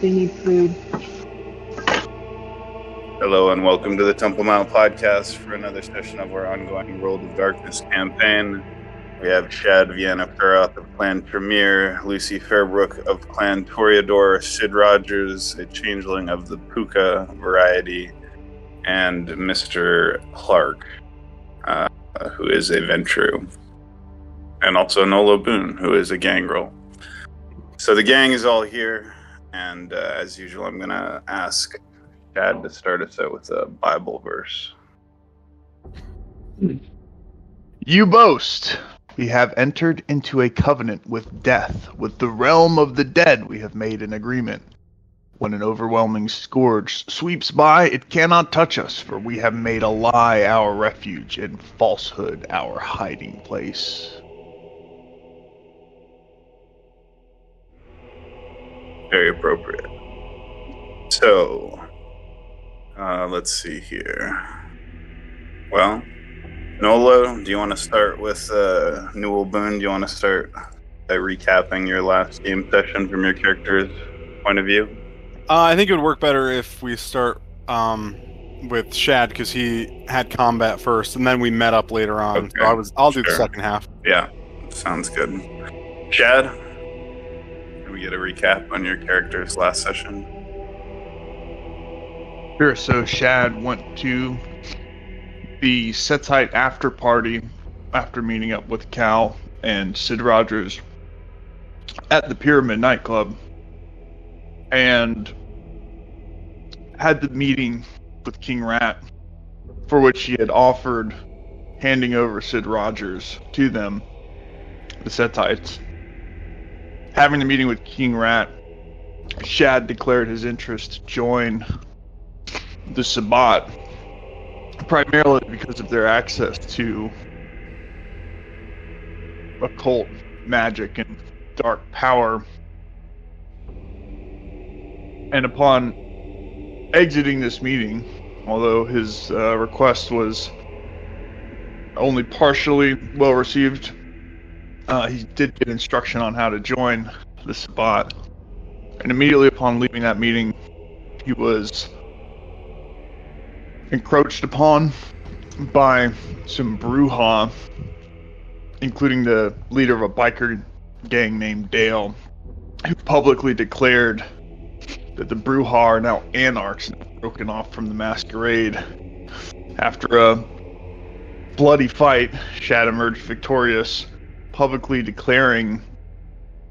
They need food. Hello and welcome to the Temple Mount Podcast for another session of our ongoing World of Darkness campaign. We have Shad Vienna Ferroth of Clan Tremere, Lucy Fairbrook of Clan Toreador, Sid Rogers, a changeling of the Puka variety, and Mr. Clark, who is a Ventru, and also Nolo Boone, who is a Gangrel. So the gang is all here, and as usual, I'm going to ask Chad to start us out with a Bible verse. You boast. We have entered into a covenant with death. With the realm of the dead we have made an agreement. When an overwhelming scourge sweeps by, it cannot touch us, for we have made a lie our refuge and falsehood our hiding place. Very appropriate. So, let's see here. Well, Nolo, do you want to start with Newell Boone? Do you want to start by recapping your last game session from your character's point of view? I think it would work better if we start with Shad, because he had combat first, and then we met up later on. Okay. So I'll do the second half. Yeah, sounds good. Shad, can we get a recap on your character's last session? Sure, so Shad went to the Setite after party after meeting up with Cal and Sid Rogers at the Pyramid nightclub, and had the meeting with King Rat, for which he had offered handing over Sid Rogers to them, the Setites. Having the meeting with King Rat, Shad declared his interest to join the Sabbat, primarily because of their access to occult magic and dark power. And upon exiting this meeting, although his request was only partially well received, he did get instruction on how to join the Sabbat. And immediately upon leaving that meeting, he was encroached upon by some Brujah, including the leader of a biker gang named Dale, who publicly declared that the Brujah are now anarchs and broken off from the masquerade. After a bloody fight, Shad emerged victorious, publicly declaring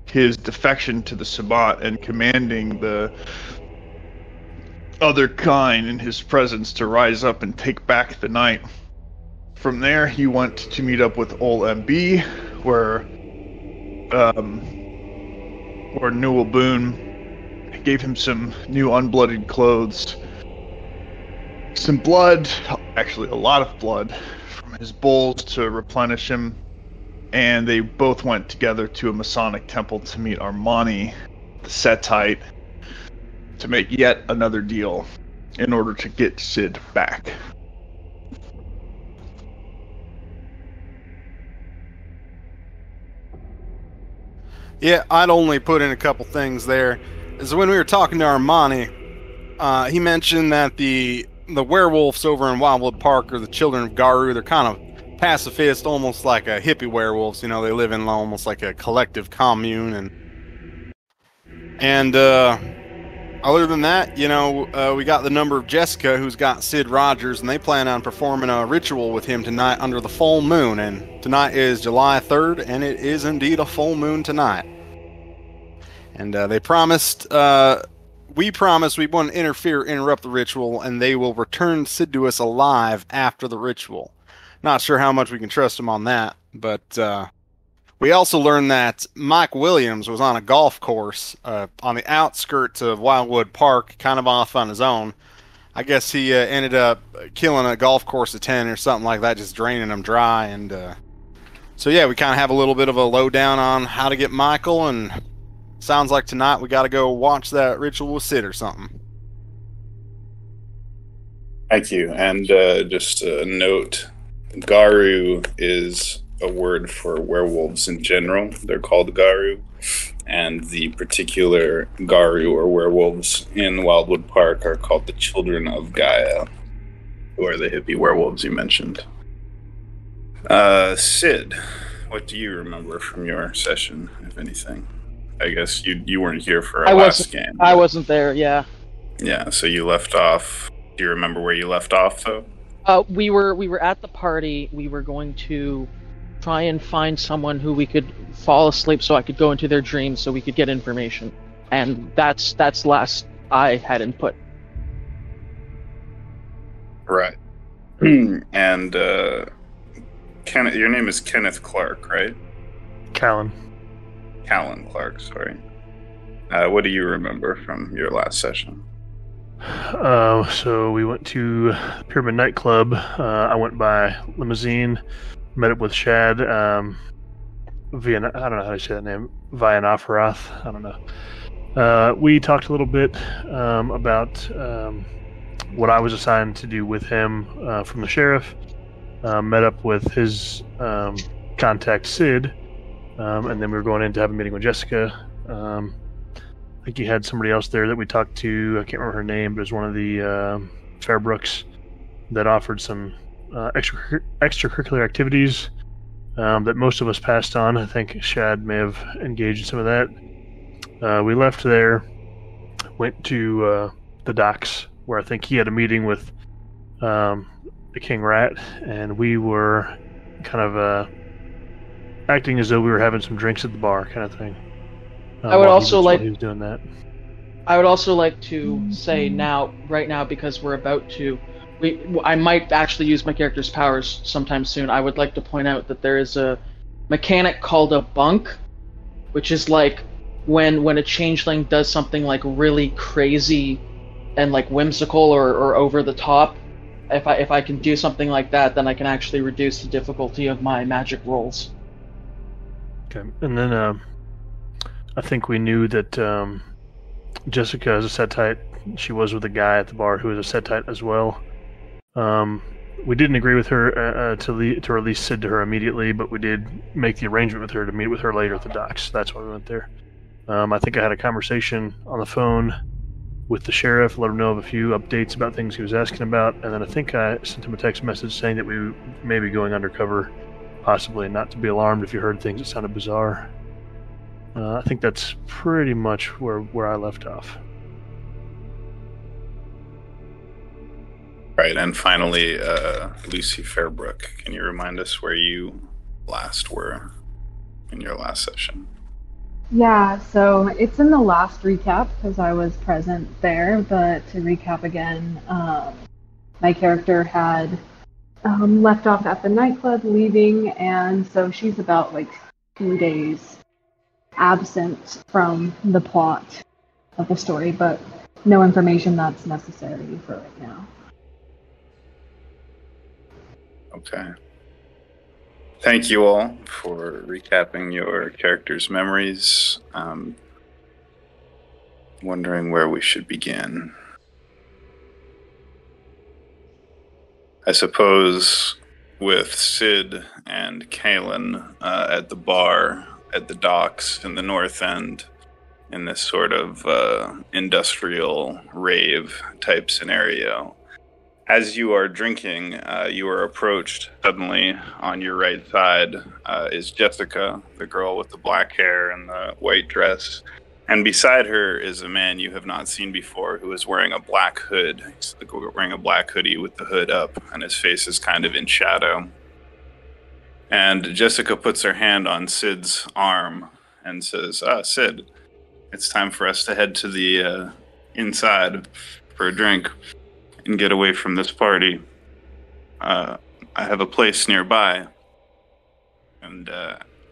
his defection to the Sabbat and commanding the other kind in his presence to rise up and take back the night. From there, he went to meet up with Ol MB, where Newell Boone gave him some new unblooded clothes, some blood, actually a lot of blood, from his bowls to replenish him, and they both went together to a Masonic temple to meet Armani, the Setite, to make yet another deal in order to get Sid back. Yeah, I'd only put in a couple things there. Is when we were talking to Armani, he mentioned that the werewolves over in Wildwood Park are the children of Garu. They're kind of pacifist, almost like a hippie werewolves. You know, they live in almost like a collective commune, and other than that, you know, we got the number of Jessica, who's got Sid Rogers, and they plan on performing a ritual with him tonight under the full moon. And tonight is July 3rd, and it is indeed a full moon tonight. And they promised, we promised we wouldn't interrupt the ritual, and they will return Sid to us alive after the ritual. Not sure how much we can trust him on that, but we also learned that Mike Williams was on a golf course on the outskirts of Wildwood Park, kind of off on his own. I guess he ended up killing a golf course attendant or something like that, just draining them dry. And so yeah, we kind of have a little bit of a lowdown on how to get Michael, and sounds like tonight we got to go watch that ritual with Sid or something. Thank you. And just a note, Garu is a word for werewolves in general. They're called Garu. and the particular Garu or werewolves in Wildwood Park are called the Children of Gaia, who are the hippie werewolves you mentioned. Sid, what do you remember from your session, if anything? I guess you weren't here for our last game. I wasn't there, yeah. Yeah, so you left off. Do you remember where you left off, though? We were at the party. We were going to try and find someone who we could fall asleep so I could go into their dreams so we could get information. And that's last I had input. Right. And Kenneth, your name is Kenneth Clark, right? Callan Clark, sorry. What do you remember from your last session? So we went to Pyramid Nightclub. I went by limousine, met up with Shad. I don't know how to say that name. Vianafarath. I don't know. We talked a little bit about what I was assigned to do with him from the sheriff. Met up with his contact Sid, and then we were going in to have a meeting with Jessica. I think you had somebody else there that we talked to. I can't remember her name, but it was one of the Fairbrooks that offered some extracurricular activities that most of us passed on. I think Shad may have engaged in some of that. We left there, went to the docks, where I think he had a meeting with the King Rat, and we were kind of acting as though we were having some drinks at the bar, kind of thing. I would also like. He was doing that. I would also like to say right now, because we're about to. I might actually use my character's powers sometime soon. I would like to point out that there is a mechanic called a bunk, which is like when a changeling does something like really crazy and like whimsical or over the top. If I can do something like that, then I can actually reduce the difficulty of my magic rolls. Okay, and then I think we knew that Jessica is a Setite. She was with a guy at the bar who was a Setite as well. We didn't agree with her to release Sid to her immediately, but we did make the arrangement with her to meet with her later at the docks. That's why we went there. I think I had a conversation on the phone with the sheriff, let him know of a few updates about things he was asking about, and then I think I sent him a text message saying that we may be going undercover, possibly, not to be alarmed if you heard things that sounded bizarre. I think that's pretty much where I left off. Right, and finally, Lucy Fairbrook, can you remind us where you last were in your last session? Yeah, so it's in the last recap because I was present there, but to recap again, my character had left off at the nightclub leaving, and so she's about like 2 days absent from the plot of the story, but no information that's necessary for right now. Okay. Thank you all for recapping your characters' memories. Wondering where we should begin. I suppose with Sid and Kalen at the bar at the docks in the North End, in this sort of industrial rave type scenario. As you are drinking, you are approached suddenly. On your right side is Jessica, the girl with the black hair and the white dress. And beside her is a man you have not seen before who is wearing a black hood. He's wearing a black hoodie with the hood up, and his face is kind of in shadow. And Jessica puts her hand on Sid's arm and says, Sid, it's time for us to head to the inside for a drink and get away from this party. I have a place nearby. And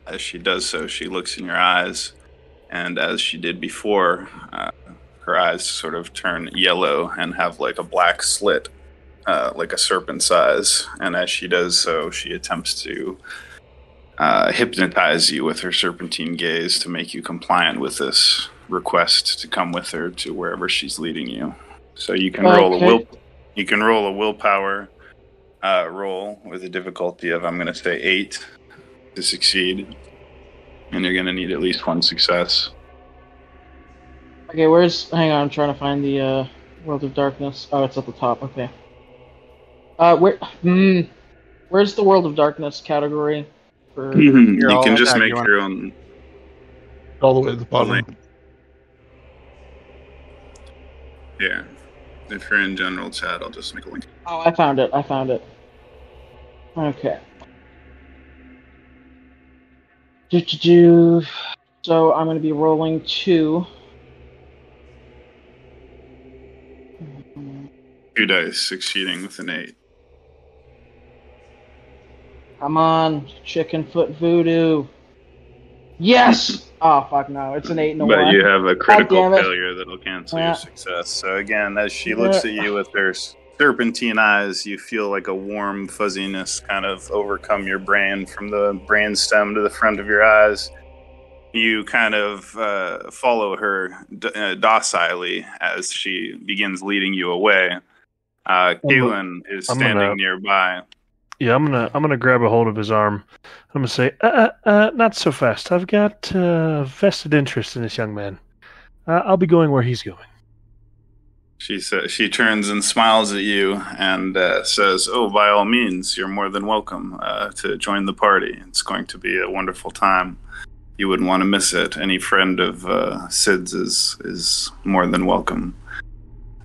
as she does so, she looks in your eyes. And as she did before, her eyes sort of turn yellow and have like a black slit, like a serpent size. And as she does so, she attempts to hypnotize you with her serpentine gaze to make you compliant with this request to come with her to wherever she's leading you. So you can roll a willpower roll with a difficulty of, I'm going to say 8 to succeed. And you're going to need at least one success. Okay, hang on, I'm trying to find the World of Darkness. Oh, it's at the top. Okay. Where's the World of Darkness category? You I'll can just tag make you on your own All the way to the bottom. link. Yeah. If you're in general chat, I'll just make a link. Oh, I found it. Okay. So I'm going to be rolling 2. 2 dice, succeeding with an 8. Come on, chicken foot voodoo. Yes! Oh, fuck no. It's an 8 and a 1. But you have a critical damn it. failure that'll cancel Yeah. your success. So again, as she looks at you with her serpentine eyes, you feel like a warm fuzziness kind of overcome your brain from the brainstem to the front of your eyes. You kind of follow her docilely as she begins leading you away. Kaelin is standing nearby. Yeah, I'm gonna grab a hold of his arm. I'm gonna say, not so fast. I've got vested interest in this young man. I'll be going where he's going. She turns and smiles at you and says, "Oh, by all means, you're more than welcome to join the party. It's going to be a wonderful time. You wouldn't want to miss it. Any friend of Sid's is more than welcome."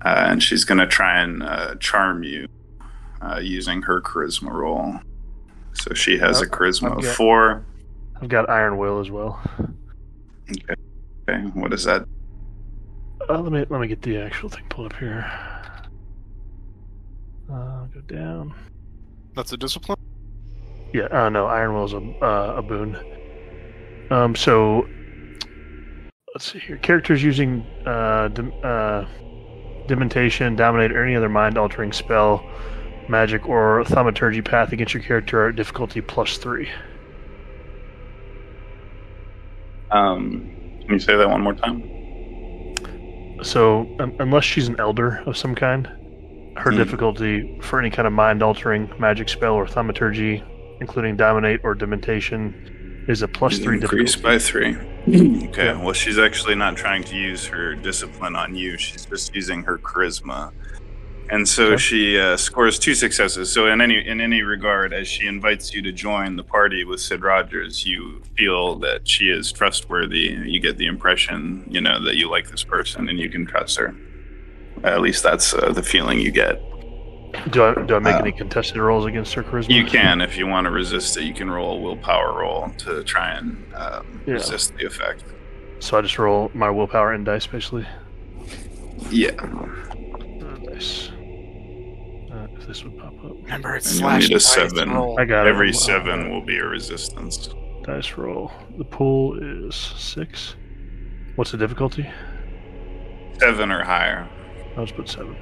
And she's going to try and charm you using her charisma roll. So she has a charisma of 4. I've got Iron Will as well. Okay. What is that? Let me get the actual thing pulled up here. Go down. That's a discipline? Yeah. No, Iron Will is a boon. So let's see here. Characters using Dementation, Dominate, or any other mind-altering spell, magic, or thaumaturgy path against your character are at difficulty +3. Can you say that one more time? So, unless she's an elder of some kind, her difficulty for any kind of mind-altering magic spell or thaumaturgy, including Dominate or Dementation, is a +3 increased difficulty. by 3. Okay, well, she's actually not trying to use her discipline on you. She's just using her charisma. And so she scores 2 successes. So in any regard, as she invites you to join the party with Sid Rogers, you feel that she is trustworthy. You get the impression, that you like this person and you can trust her. At least that's the feeling you get. Do I make any contested rolls against her charisma? You can. If you want to resist it, you can roll a willpower roll to try and resist the effect. So I just roll my willpower and dice, basically? Yeah. Nice. If this would pop up. Remember, it's And you'll need a /dice 7. roll. I got it. Every 7 will be a resistance. Dice roll. The pool is 6. What's the difficulty? 7 or higher. I'll just put 7.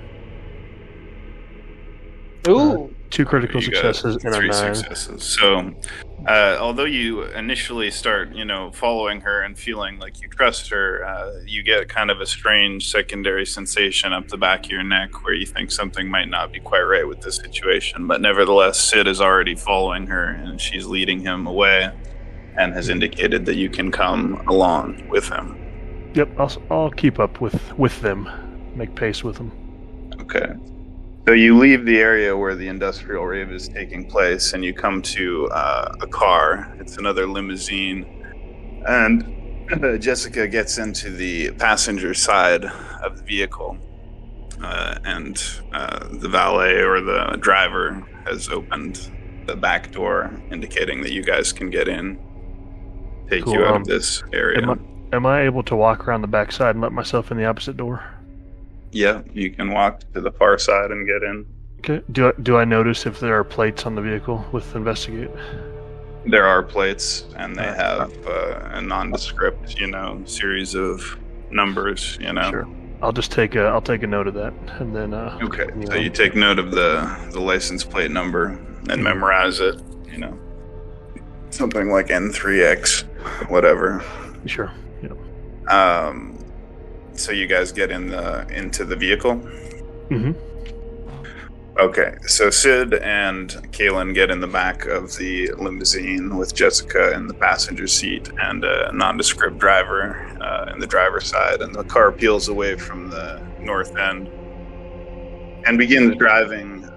Ooh. 2 critical You got successes and a 3 9. successes. So, although you initially start, following her and feeling like you trust her, you get kind of a strange secondary sensation up the back of your neck where you think something might not be quite right with this situation. But nevertheless, Sid is already following her and she's leading him away and has indicated that you can come along with him. Yep, I'll keep up with them. Make pace with them. Okay. So you leave the area where the industrial rave is taking place, and you come to a car. It's another limousine, and Jessica gets into the passenger side of the vehicle, and the valet or the driver has opened the back door, indicating that you guys can get in. Take Cool. you out of this area. Am I able to walk around the back side and let myself in the opposite door? Yeah, you can walk to the far side and get in. Okay. Do I notice if there are plates on the vehicle with investigate? There are plates, and they have a nondescript, series of numbers. Sure. I'll just take a note of that, and then. Okay. So you take note of the license plate number and memorize it. Something like N3X, whatever. Sure. Yeah. So you guys get into the vehicle. Mm-hmm. Okay, so Sid and Kaylin get in the back of the limousine with Jessica in the passenger seat and a nondescript driver in the driver's side, and the car peels away from the north end and begins driving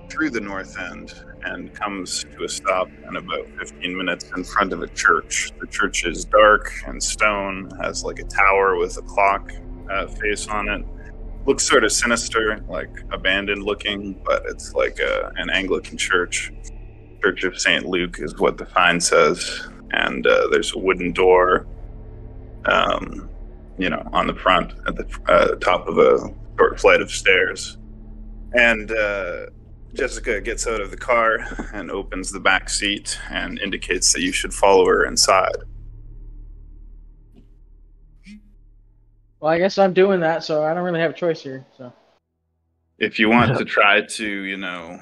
through the north end and comes to a stop in about 15 minutes in front of a church. The church is dark and stone, has like a tower with a clock face on it. Looks sort of sinister, like abandoned looking, but it's like an Anglican church. Church of St. Luke is what the sign says. And there's a wooden door, on the front at the top of a short flight of stairs. And Jessica gets out of the car and opens the back seat and indicates that you should follow her inside. Well, I guess I'm doing that, so I don't really have a choice here. So, if you want to try to,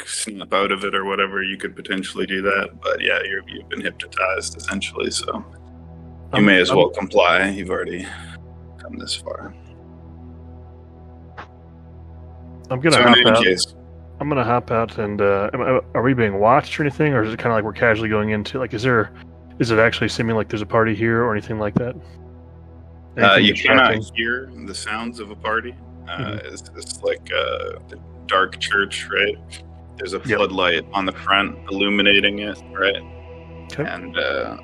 snap out of it or whatever, you could potentially do that. But yeah, you've been hypnotized essentially, so you may as well comply. You've already come this far. I'm gonna hop out. I'm gonna hop out, and are we being watched or anything, or is it kind of like we're casually going into Is it actually seeming like there's a party here or anything like that? You cannot hear the sounds of a party. It's like a dark church, right? There's a floodlight on the front illuminating it, right? Okay. And a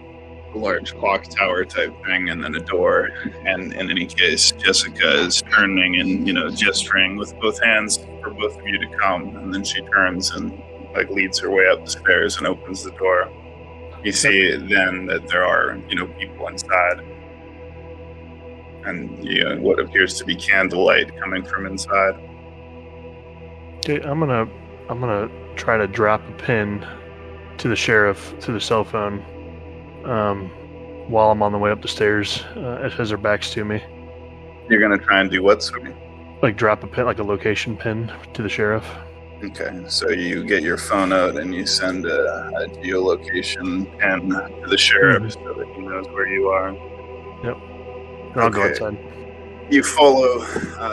large clock tower type thing, and then a door. And in any case, Jessica is turning and, gesturing with both hands for both of you to come. And then she turns and leads her way up the stairs and opens the door. You see then that there are, people inside, and what appears to be candlelight coming from inside. Okay, I'm gonna try to drop a pin to the sheriff through the cell phone, while I'm on the way up the stairs, as her back's to me. You're gonna try and do what, sorry? Like drop a pin, like a location pin to the sheriff. Okay, so you get your phone out and you send a geolocation pin to the sheriff so that he knows where you are. Yep. And I'll go outside. You follow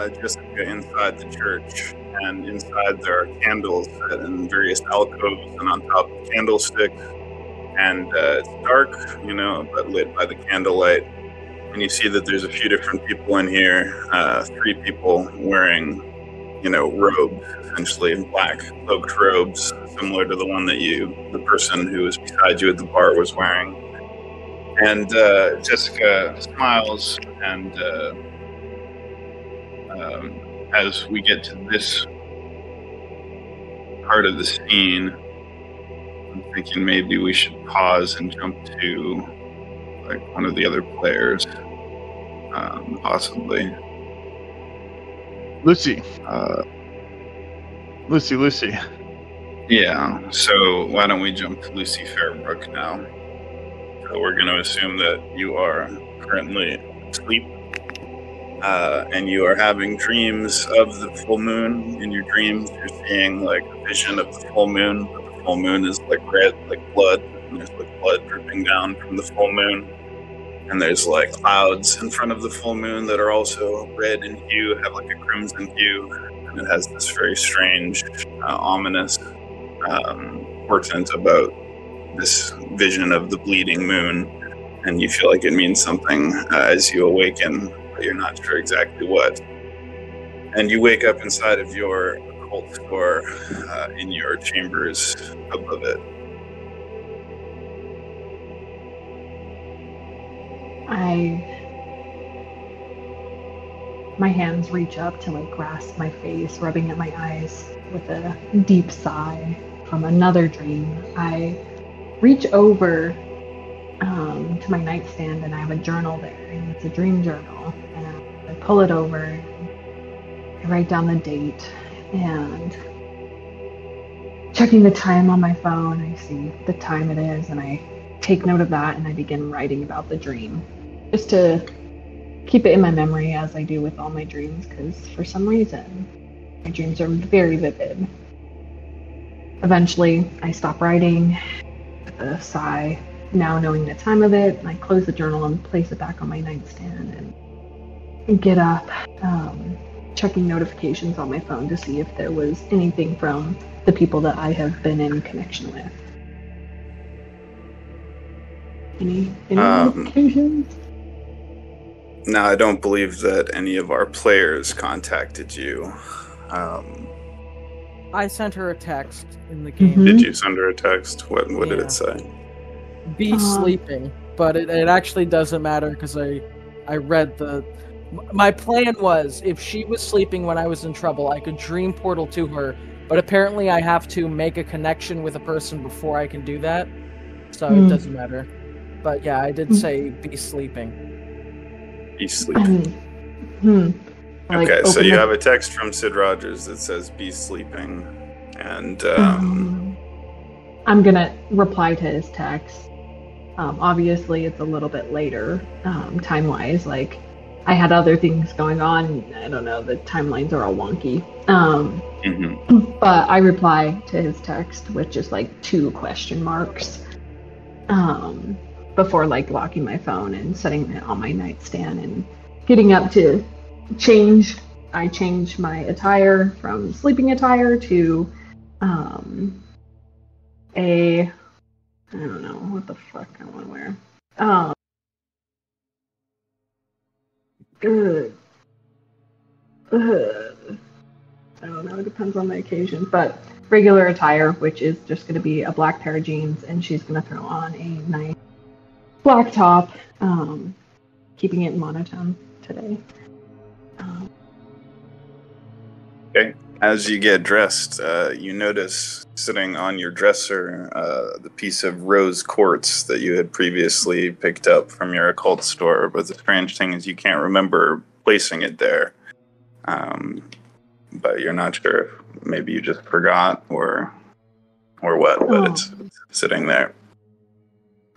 Jessica inside the church, and inside there are candles set in various alcoves and on top of candlesticks. And it's dark, but lit by the candlelight. And you see that there's a few different people in here, 3 people wearing robes, essentially black cloaked robes, similar to the one that the person who was beside you at the bar was wearing. And Jessica smiles, and as we get to this part of the scene, I'm thinking maybe we should pause and jump to one of the other players, possibly. Lucy. Lucy. Yeah, so why don't we jump to Lucy Fairbrook now? So we're going to assume that you are currently asleep, and you are having dreams of the full moon. In your dreams, you're seeing a vision of the full moon, but the full moon is red, like blood, and there's blood dripping down from the full moon. And there's clouds in front of the full moon that are also red in hue, have a crimson hue, and it has this very strange, ominous portent about this vision of the bleeding moon. And you feel like it means something as you awaken, but you're not sure exactly what. And you wake up inside of your occult store in your chambers above it. My hands reach up to grasp my face, rubbing at my eyes with a deep sigh from another dream. I reach over to my nightstand, and I have a journal there, and it's a dream journal. And I pull it over, and I write down the date, and checking the time on my phone, I see the time it is, and I take note of that, and I begin writing about the dream, just to keep it in my memory, as I do with all my dreams, because for some reason my dreams are very vivid. Eventually I stop writing with a sigh, now knowing the time of it, and I close the journal and place it back on my nightstand and get up, checking notifications on my phone to see if there was anything from the people that I have been in connection with. Any notifications? No, I don't believe that any of our players contacted you. I sent her a text in the game. Did you send her a text? What did it say? Be sleeping, but it actually doesn't matter because I read the. My plan was if she was sleeping when I was in trouble, I could dream portal to her. But apparently, I have to make a connection with a person before I can do that, so it doesn't matter. But yeah, I did say be sleeping. Be sleeping. Okay, so you have a text from Sid Rogers that says "Be sleeping," and I'm gonna reply to his text. Obviously, it's a little bit later, time-wise. Like, I had other things going on. I don't know. The timelines are all wonky. But I reply to his text with just like 2 question marks. Before like locking my phone and setting it on my nightstand and getting up to change. I changed my attire from sleeping attire to I don't know what the fuck I want to wear. I don't know, it depends on the occasion, but regular attire, which is just going to be a black pair of jeans, and she's going to throw on a nice black top, keeping it monotone today. Okay. As you get dressed, you notice sitting on your dresser the piece of rose quartz that you had previously picked up from your occult store. But the strange thing is you can't remember placing it there. But you're not sure if maybe you just forgot or what, but it's sitting there.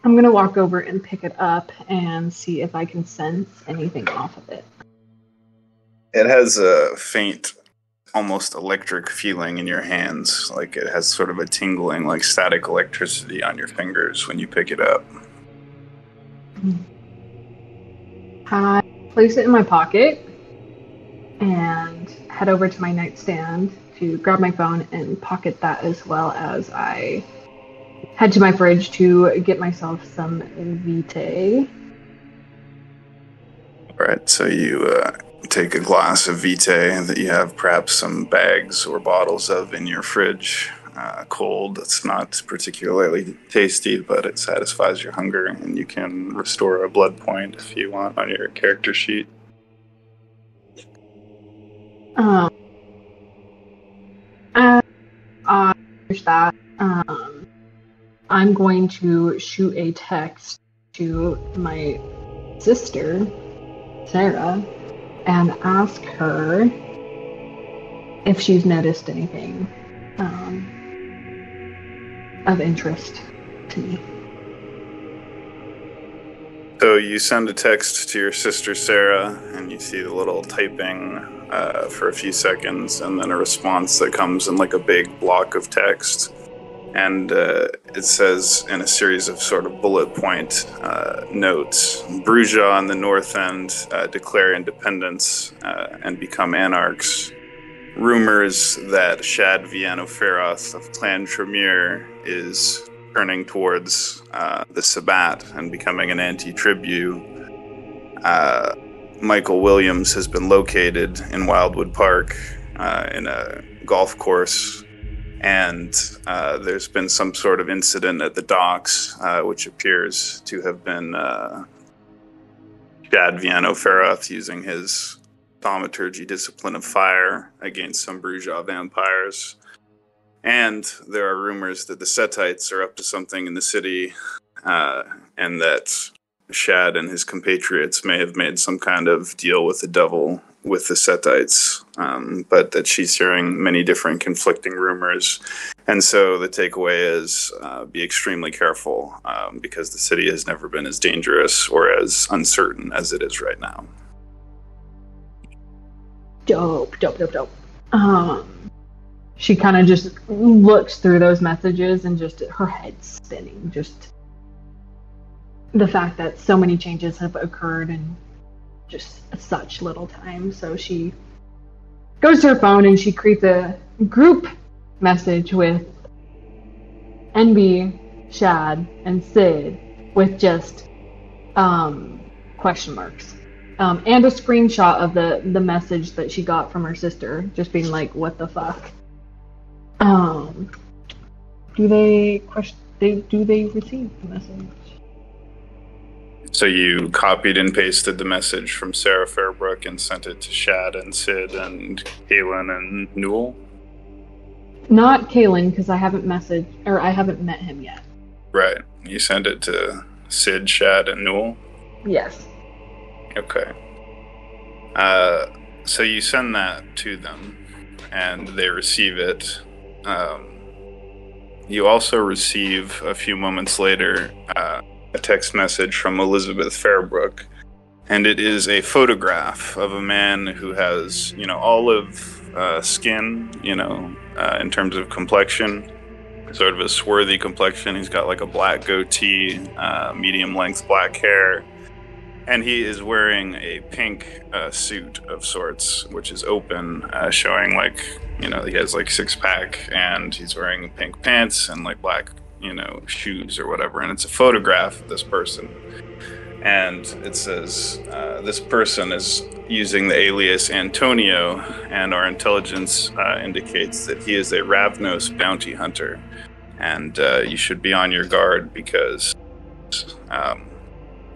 I'm going to walk over and pick it up and see if I can sense anything off of it. It has a faint, almost electric feeling in your hands. Like it has sort of a tingling, like static electricity on your fingers when you pick it up. I place it in my pocket and head over to my nightstand to grab my phone and pocket that, as well as I head to my fridge to get myself some Vitae. Alright, so you take a glass of Vitae that you have perhaps some bags or bottles of in your fridge. Cold, it's not particularly tasty, but it satisfies your hunger, and you can restore a blood point if you want on your character sheet. As I finish that, I'm going to shoot a text to my sister, Sarah, and ask her if she's noticed anything of interest to me. So you send a text to your sister Sarah, and you see the little typing for a few seconds, and then a response that comes in like a big block of text. And it says in a series of sort of bullet point notes, Bruges on the north end declare independence and become anarchs. Rumors that Shad Viano-Feroth of Clan Tremere is turning towards the Sabbat and becoming an anti-tribu. Michael Williams has been located in Wildwood Park in a golf course, and there's been some sort of incident at the docks, which appears to have been Shad Viano-Feroth using his thaumaturgy discipline of fire against some Bruja vampires. And there are rumors that the Setites are up to something in the city, and that Shad and his compatriots may have made some kind of deal with the devil with the Setites, but that she's hearing many different conflicting rumors. And so the takeaway is be extremely careful, because the city has never been as dangerous or as uncertain as it is right now. Dope. She kind of just looks through those messages and just her head's spinning. Just the fact that so many changes have occurred in just such little time. So she goes to her phone and she creates a group message with NB, Shad, and Sid with just question marks. And a screenshot of the message that she got from her sister, just being like, "What the fuck?" Do they receive the message? So you copied and pasted the message from Sarah Fairbrook and sent it to Shad and Sid and Kaylin and Newell? Not Kaylin, because I haven't met him yet. Right. You sent it to Sid, Shad, and Newell? Yes. Okay. So you send that to them, and they receive it. You also receive, a few moments later, a text message from Elizabeth Fairbrook, and it is a photograph of a man who has, olive skin, in terms of complexion, sort of a swarthy complexion. He's got like a black goatee, medium length black hair, and he is wearing a pink suit of sorts, which is open, showing he has like six pack, and he's wearing pink pants and like black, shoes or whatever. And it's a photograph of this person. And it says, this person is using the alias Antonio, and our intelligence indicates that he is a Ravnos bounty hunter. And you should be on your guard because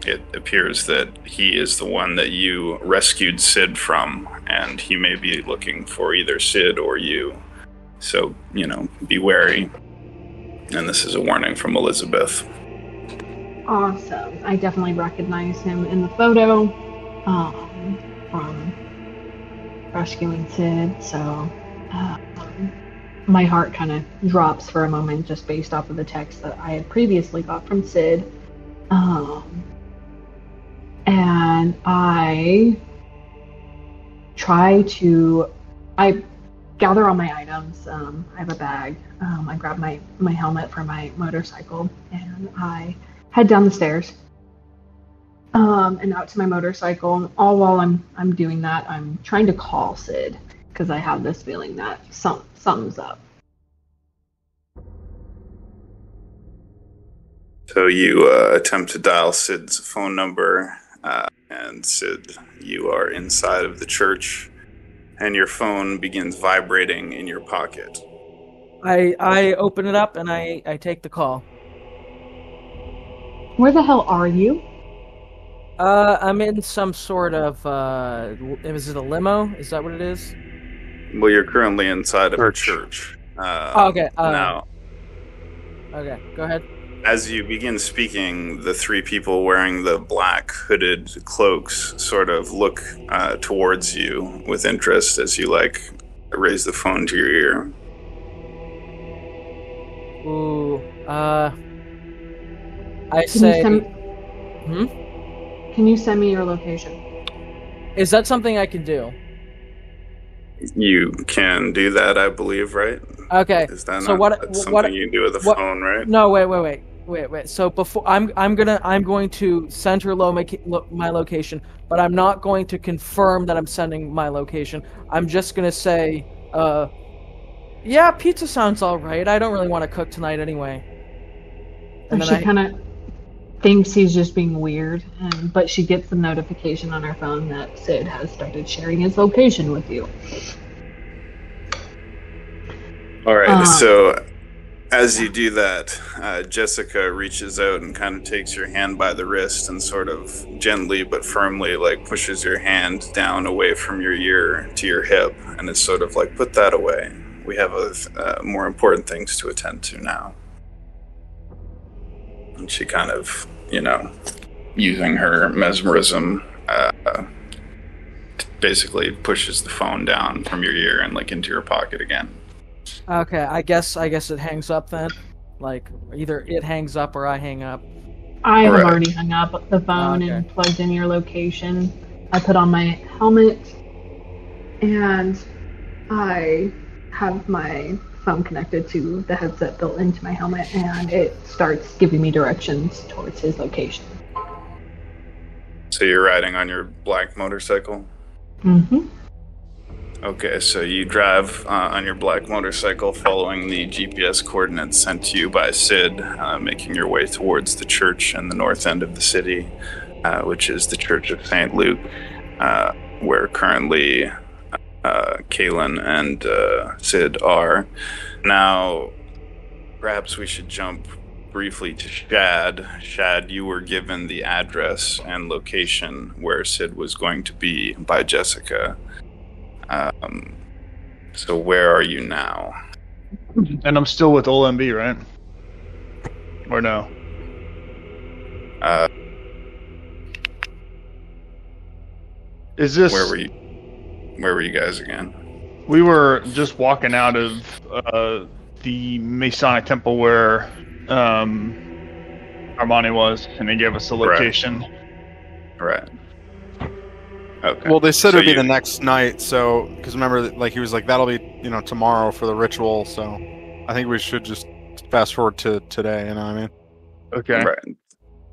it appears that he is the one that you rescued Sid from, and he may be looking for either Sid or you. So, be wary. And this is a warning from Elizabeth. Awesome. I definitely recognize him in the photo from rescuing Sid, so my heart kind of drops for a moment just based off of the text that I had previously got from Sid. And I gather all my items. I have a bag. I grab my helmet for my motorcycle, and I head down the stairs and out to my motorcycle. All while I'm doing that, I'm trying to call Sid because I have this feeling that something's up. So you attempt to dial Sid's phone number, and Sid, you are inside of the church, and your phone begins vibrating in your pocket. I open it up and I take the call. Where the hell are you? I'm in some sort of, is it a limo? Is that what it is? Well, you're currently inside of a church. Okay. Now, okay, go ahead. as you begin speaking, the three people wearing the black hooded cloaks sort of look towards you with interest as you, raise the phone to your ear. Ooh, I say... Can you send me your location? Is that something I can do? You can do that, I believe, right? Okay. Is that so that's something you can do with the phone, right? No, wait. So before I'm going to send her my location, but I'm not going to confirm that I'm sending my location. I'm just gonna say, yeah, pizza sounds all right. I don't really want to cook tonight anyway. And she kind of thinks he's just being weird, but she gets the notification on her phone that Sid has started sharing his location with you. All right, so as you do that, Jessica reaches out and kind of takes your hand by the wrist and sort of gently but firmly pushes your hand down away from your ear to your hip, and it's sort of put that away. We have more important things to attend to now. And she kind of, using her mesmerism, basically pushes the phone down from your ear and into your pocket again. Okay, I guess it hangs up then. Either it hangs up or I hang up. I have already hung up the phone and plugged in your location. I put on my helmet, and I have my phone connected to the headset built into my helmet, and it starts giving me directions towards his location. So you're riding on your black motorcycle? Mm-hmm. Okay, so you drive on your black motorcycle following the GPS coordinates sent to you by Sid, making your way towards the church in the north end of the city, which is the Church of St. Luke, where currently Kalen and Sid are. Now, perhaps we should jump briefly to Shad. Shad, you were given the address and location where Sid was going to be by Jessica. So where are you now? And I'm still with OLMB, right? Or no? Is this... Where were you guys again? We were just walking out of the Masonic Temple where Armani was, and they gave us the location. Right. Okay. Well, they said it would be the next night, so because remember, like he was like, that'll be tomorrow for the ritual. So I think we should just fast forward to today. You know what I mean? Okay. Right.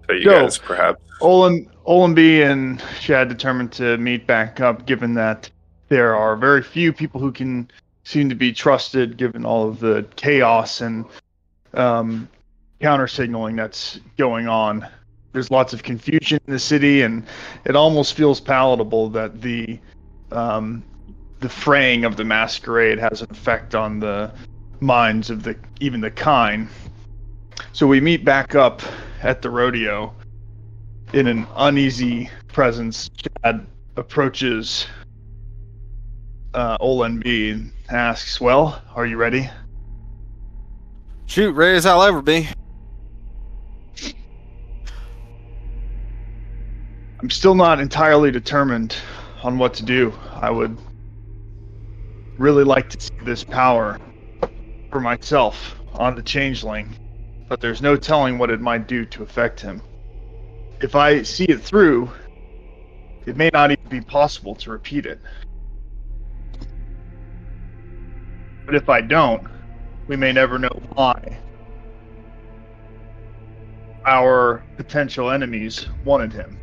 So you guys perhaps. OLMB and Shad determined to meet back up, given that there are very few people who can seem to be trusted, given all of the chaos and counter signaling that's going on. There's lots of confusion in the city, and it almost feels palatable that the fraying of the masquerade has an effect on the minds of even the kind. So we meet back up at the rodeo. In an uneasy presence, Chad approaches OLNB and asks, "Well, are you ready?" Shoot, ready as I'll ever be. I'm still not entirely determined on what to do. I would really like to see this power for myself on the Changeling, but there's no telling what it might do to affect him. If I see it through, it may not even be possible to repeat it. But if I don't, we may never know why our potential enemies wanted him.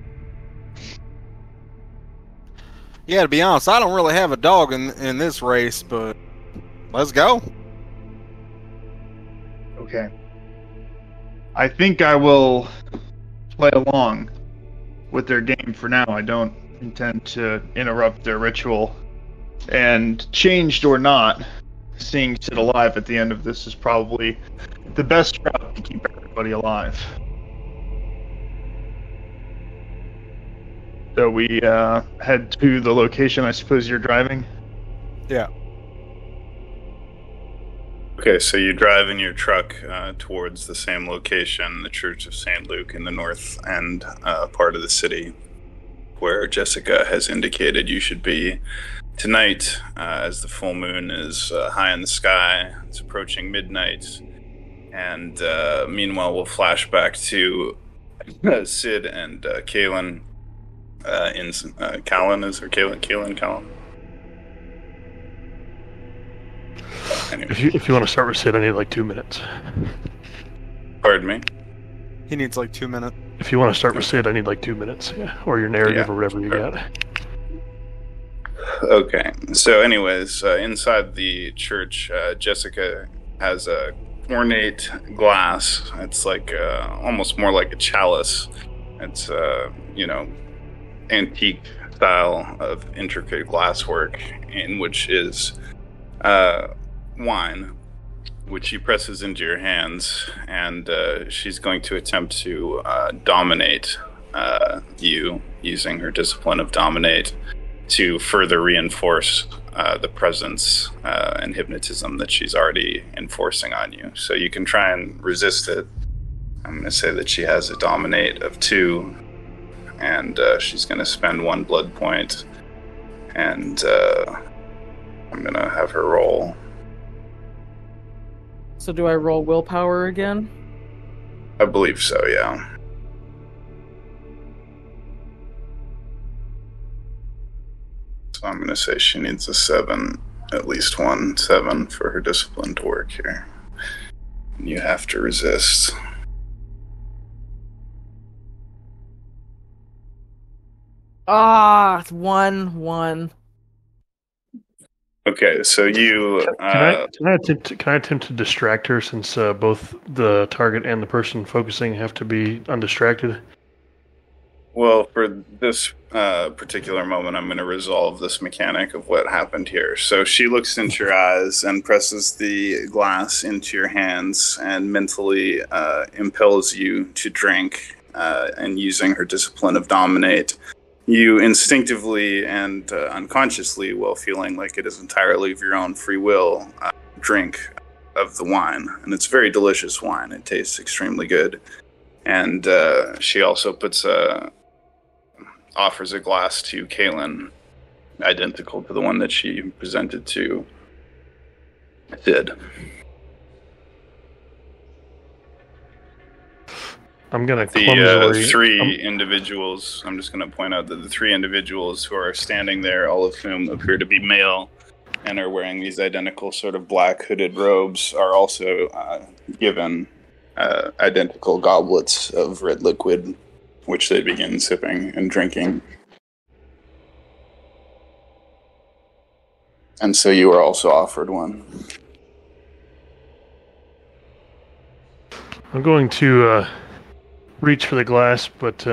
Yeah, to be honest, I don't really have a dog in this race, but let's go. Okay. I think I will play along with their game for now. I don't intend to interrupt their ritual. And changed or not, seeing Sid alive at the end of this is probably the best route to keep everybody alive. So we head to the location I suppose you're driving? Yeah. Okay, so you drive in your truck towards the same location, the Church of St. Luke in the north end part of the city, where Jessica has indicated you should be tonight, as the full moon is high in the sky. It's approaching midnight, and meanwhile we'll flash back to Sid and Kalen. Kalen. Anyway. If you want to start with Sid, I need like 2 minutes. Pardon me? He needs like 2 minutes. If you want to start with Sid, I need like 2 minutes. Yeah. Or your narrative or whatever you got. Okay. So anyways, inside the church, Jessica has a ornate glass. It's like almost more like a chalice. It's, antique style of intricate glasswork, in which is wine, which she presses into your hands, and she's going to attempt to dominate you using her discipline of dominate to further reinforce the presence and hypnotism that she's already enforcing on you. So you can try and resist it. I'm going to say that she has a dominate of 2, and she's going to spend 1 blood point, and I'm going to have her roll. So do I roll willpower again? I believe so, yeah. So I'm going to say she needs a 7, at least 1 7 for her discipline to work here. And you have to resist. Ah, 1. Okay, so you. Can I attempt to distract her since both the target and the person focusing have to be undistracted? Well, for this particular moment, I'm going to resolve this mechanic of what happened here. So she looks into your eyes and presses the glass into your hands and mentally impels you to drink. And using her discipline of dominate, you instinctively and unconsciously, while feeling like it is entirely of your own free will, drink of the wine. And it's very delicious wine. It tastes extremely good. And she also offers a glass to Kaylin, identical to the one that she presented to Sid. I'm going to clumsily... The three individuals, I'm just going to point out that the three individuals who are standing there, all of whom appear to be male and are wearing these identical sort of black hooded robes, are also given identical goblets of red liquid, which they begin sipping and drinking. And so you are also offered one. I'm going to reach for the glass, but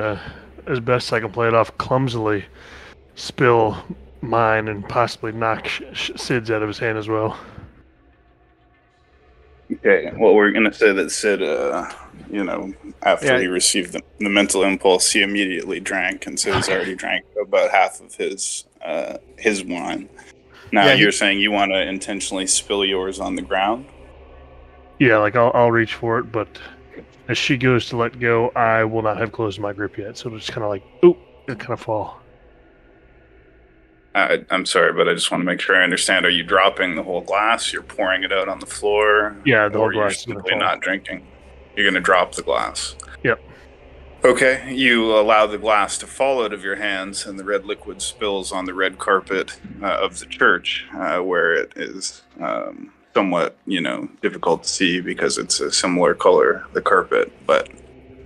as best I can play it off, clumsily spill mine and possibly knock Sid's out of his hand as well. Okay, well, we're going to say that Sid, after he received the mental impulse, he immediately drank, and Sid's already drank about half of his wine. Now, you're saying you want to intentionally spill yours on the ground? Yeah, like I'll reach for it, but as she goes to let go, I will not have closed my grip yet, so it'll just kind of like, it'll kind of fall. I'm sorry, but I just want to make sure I understand. Are you dropping the whole glass? You're pouring it out on the floor? Yeah, the whole glass. Or you're simply not drinking? You're going to drop the glass? Yep. Okay, you allow the glass to fall out of your hands, and the red liquid spills on the red carpet of the church, where it is somewhat, difficult to see because it's a similar color, the carpet. But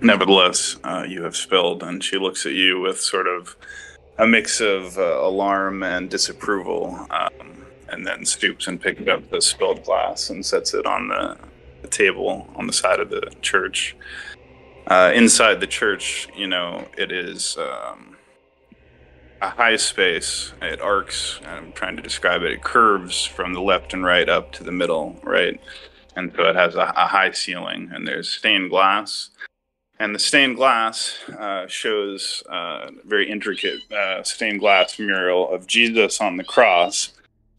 nevertheless, you have spilled, and she looks at you with sort of a mix of alarm and disapproval, and then stoops and picks up the spilled glass and sets it on the table on the side of the church. Inside the church, it is a high space. It arcs, I'm trying to describe it, it curves from the left and right up to the middle, right? And so it has a high ceiling, and there's stained glass. And the stained glass shows a very intricate stained glass mural of Jesus on the cross,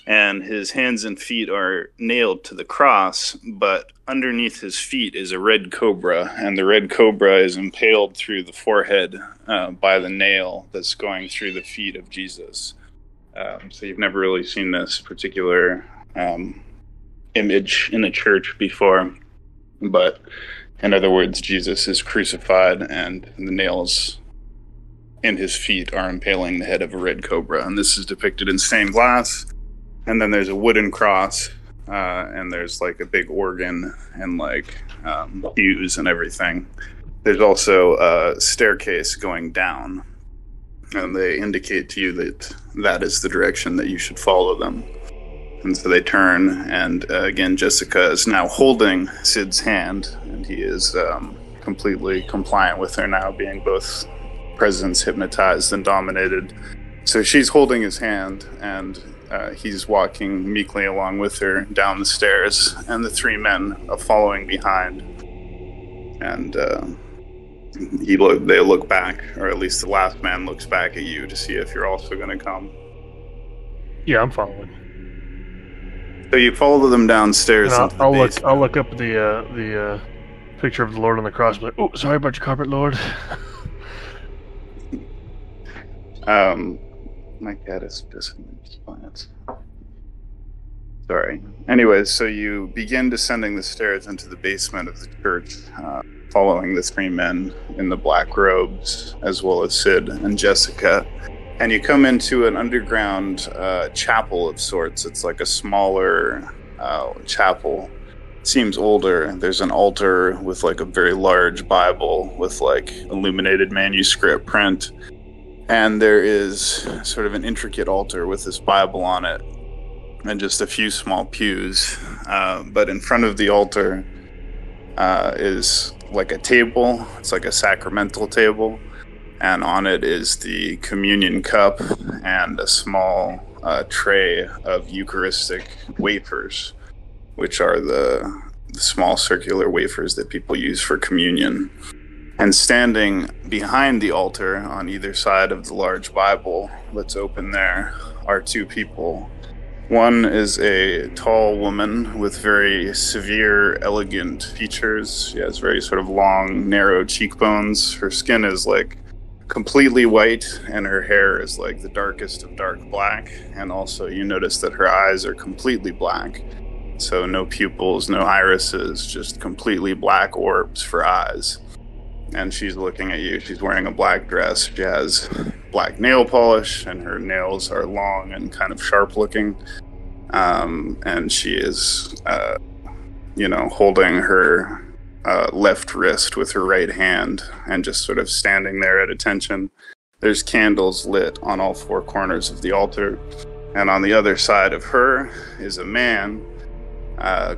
and his hands and feet are nailed to the cross, but underneath his feet is a red cobra, and the red cobra is impaled through the forehead by the nail that's going through the feet of Jesus. So you've never really seen this particular image in a church before, but in other words, Jesus is crucified, and the nails in his feet are impaling the head of a red cobra, and this is depicted in stained glass. And then there's a wooden cross, and there's like a big organ and like pews and everything. There's also a staircase going down, and they indicate to you that that is the direction that you should follow them. And so they turn, and again, Jessica is now holding Sid's hand, and he is completely compliant with her now, being both presence, hypnotized, and dominated. So she's holding his hand, and he's walking meekly along with her down the stairs, and the three men are following behind. And they look back, or at least the last man looks back at you to see if you're also going to come. Yeah, I'm following. So you follow them downstairs. I'll look up the picture of the Lord on the cross. And be like, oh, sorry about your carpet, Lord. My cat is pissing its plants. Sorry. Anyways, so you begin descending the stairs into the basement of the church, following the three men in the black robes, as well as Sid and Jessica. And you come into an underground chapel of sorts. It's like a smaller chapel. It seems older. There's an altar with like a very large Bible with like illuminated manuscript print. And there is sort of an intricate altar with this Bible on it. and just a few small pews. But in front of the altar is like a table. It's like a sacramental table, and on it is the communion cup and a small tray of Eucharistic wafers, which are the small circular wafers that people use for communion. And standing behind the altar on either side of the large Bible that's open there are two people. One is a tall woman with very severe, elegant features. She has very sort of long, narrow cheekbones. Her skin is like completely white, and her hair is like the darkest of dark black. And also you notice that her eyes are completely black. So no pupils, no irises, just completely black orbs for eyes. And she's looking at you. She's wearing a black dress. She has black nail polish, and her nails are long and kind of sharp looking. And she is, holding her left wrist with her right hand and just sort of standing there at attention. There's candles lit on all four corners of the altar. And on the other side of her is a man,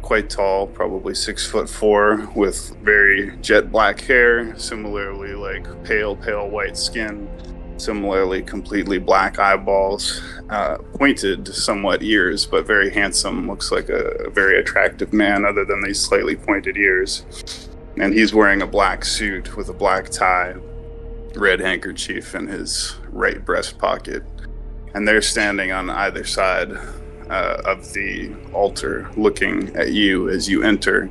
quite tall, probably 6'4", with very jet black hair, similarly like pale white skin, similarly completely black eyeballs, pointed somewhat ears, but very handsome, looks like a very attractive man other than these slightly pointed ears. And he's wearing a black suit with a black tie, red handkerchief in his right breast pocket. And they're standing on either side of the altar, looking at you as you enter.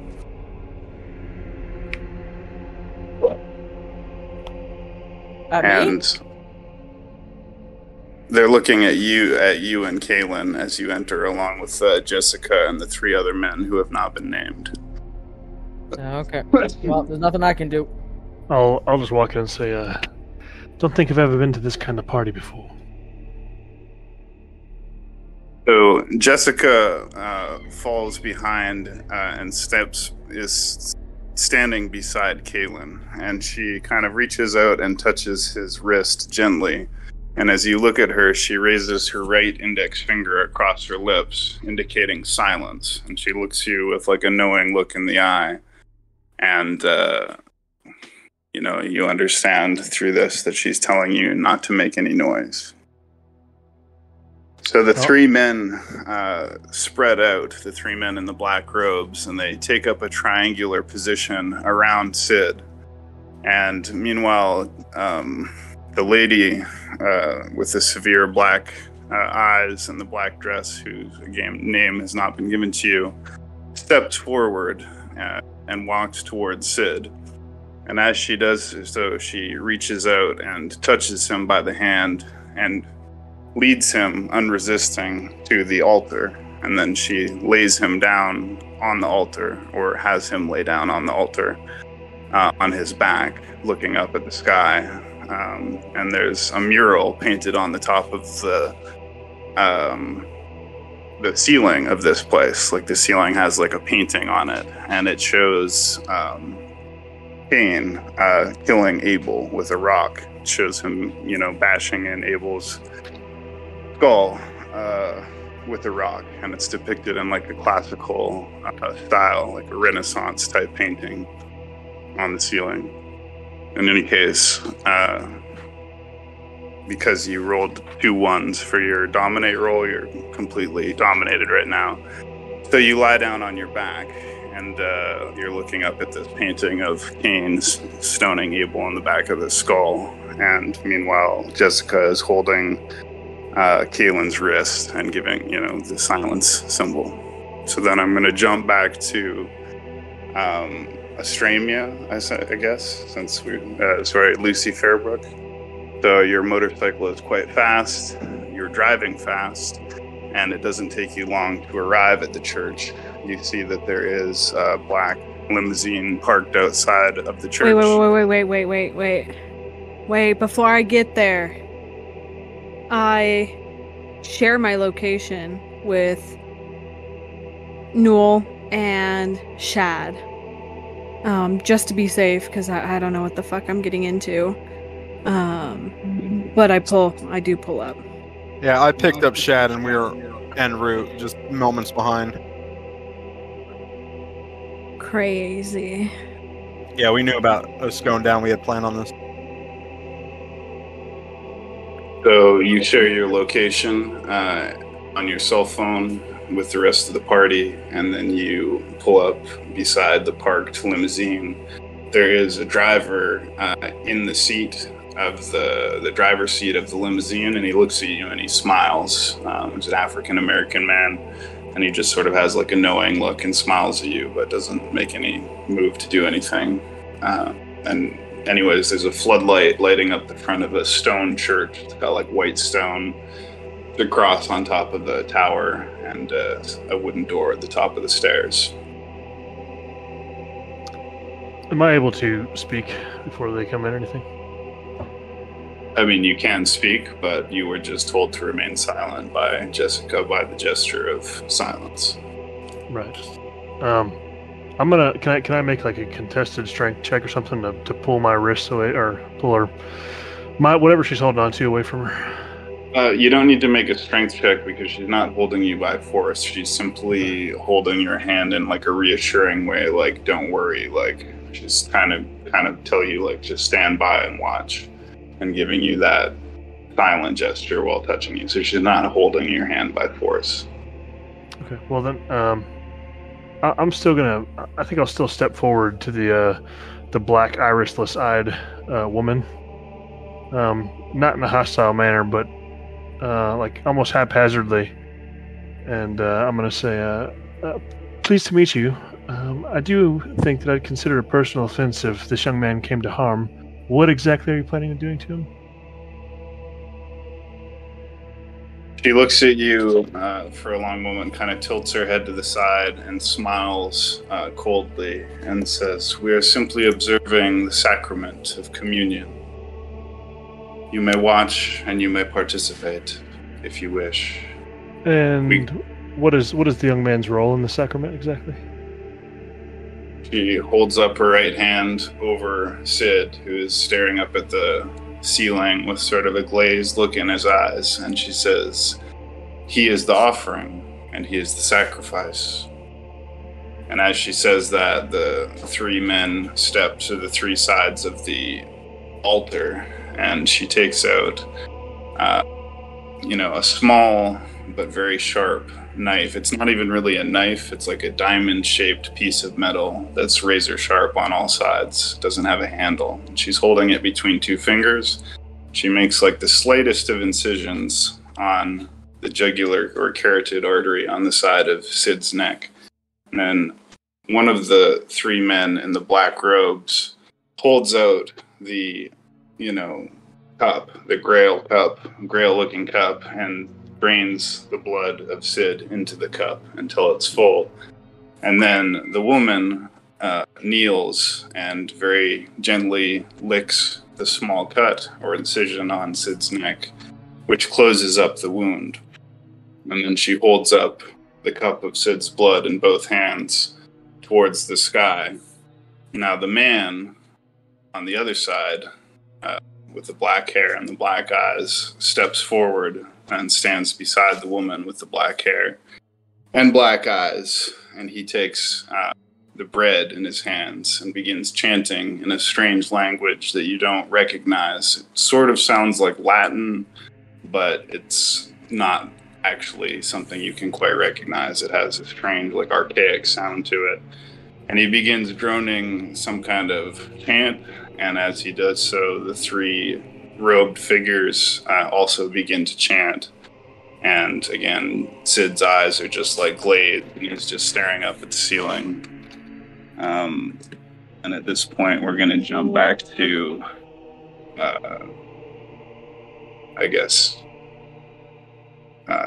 And they're looking at you and Kaylin as you enter, along with Jessica and the three other men who have not been named. Okay. Well, there's nothing I can do. I'll just walk in and say, don't think I've ever been to this kind of party before. So Jessica falls behind and is standing beside Kaylin, and she kind of reaches out and touches his wrist gently. And as you look at her, she raises her right index finger across her lips, indicating silence. And she looks you with like a knowing look in the eye. And, you understand through this that she's telling you not to make any noise. So the three men spread out, the three men in the black robes, and they take up a triangular position around Sid. And meanwhile, the lady with the severe black eyes and the black dress, whose name has not been given to you, stepped forward and walked towards Sid. And as she does so, she reaches out and touches him by the hand and leads him unresisting to the altar, and then she lays him down on the altar, or has him lay down on the altar on his back, looking up at the sky. And there's a mural painted on the top of the ceiling of this place. Like the ceiling has like a painting on it, and it shows Cain killing Abel with a rock. It shows him, bashing in Abel's skull with a rock, and it's depicted in like a classical style, like a Renaissance type painting on the ceiling. In any case, because you rolled 2 1s for your dominate roll, you're completely dominated right now. So you lie down on your back, and you're looking up at this painting of Cain stoning Abel on the back of the skull. And meanwhile, Jessica is holding Kaylin's wrist and giving, the silence symbol. So then I'm going to jump back to Astramia, I guess, since Lucy Fairbrook. So your motorcycle is quite fast, you're driving fast, and it doesn't take you long to arrive at the church. You see that there is a black limousine parked outside of the church. Wait, before I get there, I share my location with Newell and Shad. Just to be safe, because I don't know what the fuck I'm getting into. But I do pull up. Yeah, I picked up Shad and we were en route, just moments behind. Crazy. Yeah, we knew about us going down. We had planned on this. So you share your location on your cell phone with the rest of the party, and then you pull up beside the parked limousine. There is a driver in the seat of the driver's seat of the limousine, and he looks at you and he smiles. He's an African American man, and he just sort of has like a knowing look and smiles at you, but doesn't make any move to do anything. And anyways, there's a floodlight lighting up the front of a stone church. It's got like white stone, the cross on top of the tower, and a wooden door at the top of the stairs. Am I able to speak before they come in or anything? I mean, you can speak, but you were just told to remain silent by Jessica by the gesture of silence. Right. I'm gonna. Can I make like a contested strength check or something to pull my wrists away or pull her whatever she's holding on to away from her? You don't need to make a strength check because she's not holding you by force. She's simply holding your hand in like a reassuring way, like don't worry. Like she's kind of tell you like just stand by and watch, and giving you that silent gesture while touching you. So she's not holding your hand by force. Okay. Well then, I'm still gonna. I think I'll still step forward to the black irisless-eyed woman. Not in a hostile manner, but like almost haphazardly. And I'm gonna say, "Pleased to meet you. I do think that I'd consider a personal offense if this young man came to harm. What exactly are you planning on doing to him?" She looks at you for a long moment, kind of tilts her head to the side and smiles coldly and says, "We are simply observing the sacrament of communion. You may watch and you may participate if you wish." And what is the young man's role in the sacrament exactly? She holds up her right hand over Sid, who is staring up at the ceiling with sort of a glazed look in his eyes, and she says, "He is the offering, and he is the sacrifice." And as she says that, the three men step to the three sides of the altar, and she takes out, a small but very sharp knife. It's not even really a knife. It's like a diamond-shaped piece of metal that's razor sharp on all sides. It doesn't have a handle. She's holding it between two fingers. She makes like the slightest of incisions on the jugular or carotid artery on the side of Sid's neck. And then one of the three men in the black robes holds out the, cup, the grail-looking cup, and drains the blood of Sid into the cup until it's full. And then the woman kneels and very gently licks the small cut or incision on Sid's neck, which closes up the wound. And then she holds up the cup of Sid's blood in both hands towards the sky. Now the man on the other side, with the black hair and the black eyes, steps forward and stands beside the woman with the black hair and black eyes, and he takes the bread in his hands and begins chanting in a strange language that you don't recognize. It sort of sounds like Latin, but it's not actually something you can quite recognize. It has a strange, like, archaic sound to it. And he begins droning some kind of chant, and as he does so, the three robed figures also begin to chant. And again, Sid's eyes are just like glazed, and he's just staring up at the ceiling. And at this point, we're going to jump back to,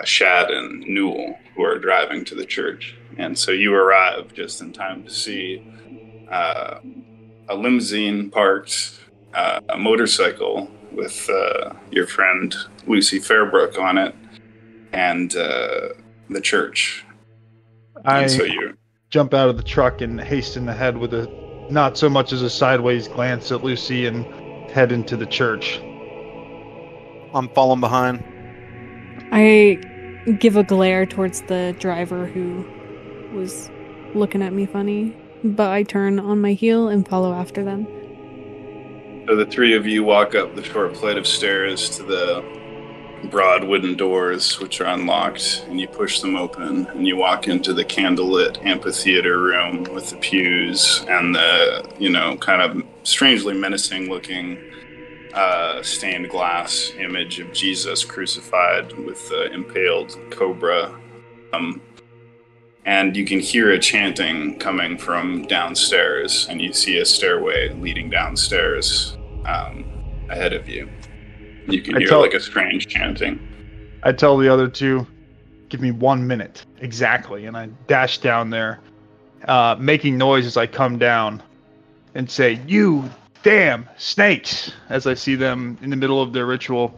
Shad and Newell, who are driving to the church. And so you arrive just in time to see a limousine parked, a motorcycle with your friend Lucy Fairbrook on it, and the church. I so you jump out of the truck and hasten ahead with a not so much as a sideways glance at Lucy and head into the church. I'm falling behind. I give a glare towards the driver who was looking at me funny, but I turn on my heel and follow after them. So the three of you walk up the short flight of stairs to the broad wooden doors, which are unlocked, and you push them open, and you walk into the candlelit amphitheater room with the pews and the, kind of strangely menacing looking stained glass image of Jesus crucified with the impaled cobra. And you can hear a chanting coming from downstairs, and you see a stairway leading downstairs ahead of you. You can hear like a strange chanting. I tell the other two, give me 1 minute exactly, and I dash down there, making noise as I come down, and say, "You damn snakes!" as I see them in the middle of their ritual.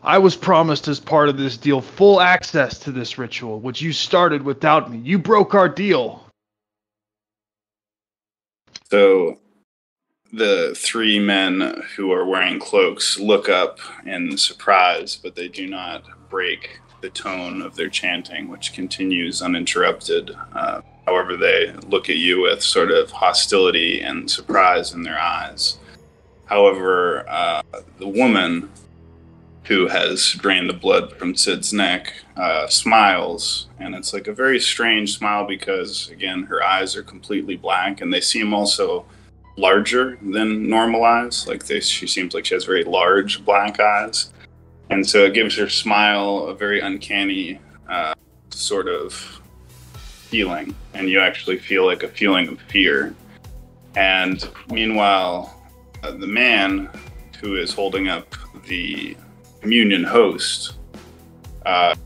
"I was promised as part of this deal full access to this ritual, which you started without me. You broke our deal." So the three men who are wearing cloaks look up in surprise, but they do not break the tone of their chanting, which continues uninterrupted. However, they look at you with sort of hostility and surprise in their eyes. However, the woman who has drained the blood from Sid's neck smiles, and it's like a very strange smile because, again, her eyes are completely black, and they seem also larger than normal eyes. She seems like she has very large black eyes, and so it gives her smile a very uncanny sort of feeling, and you actually feel like a feeling of fear. And meanwhile, the man who is holding up the communion host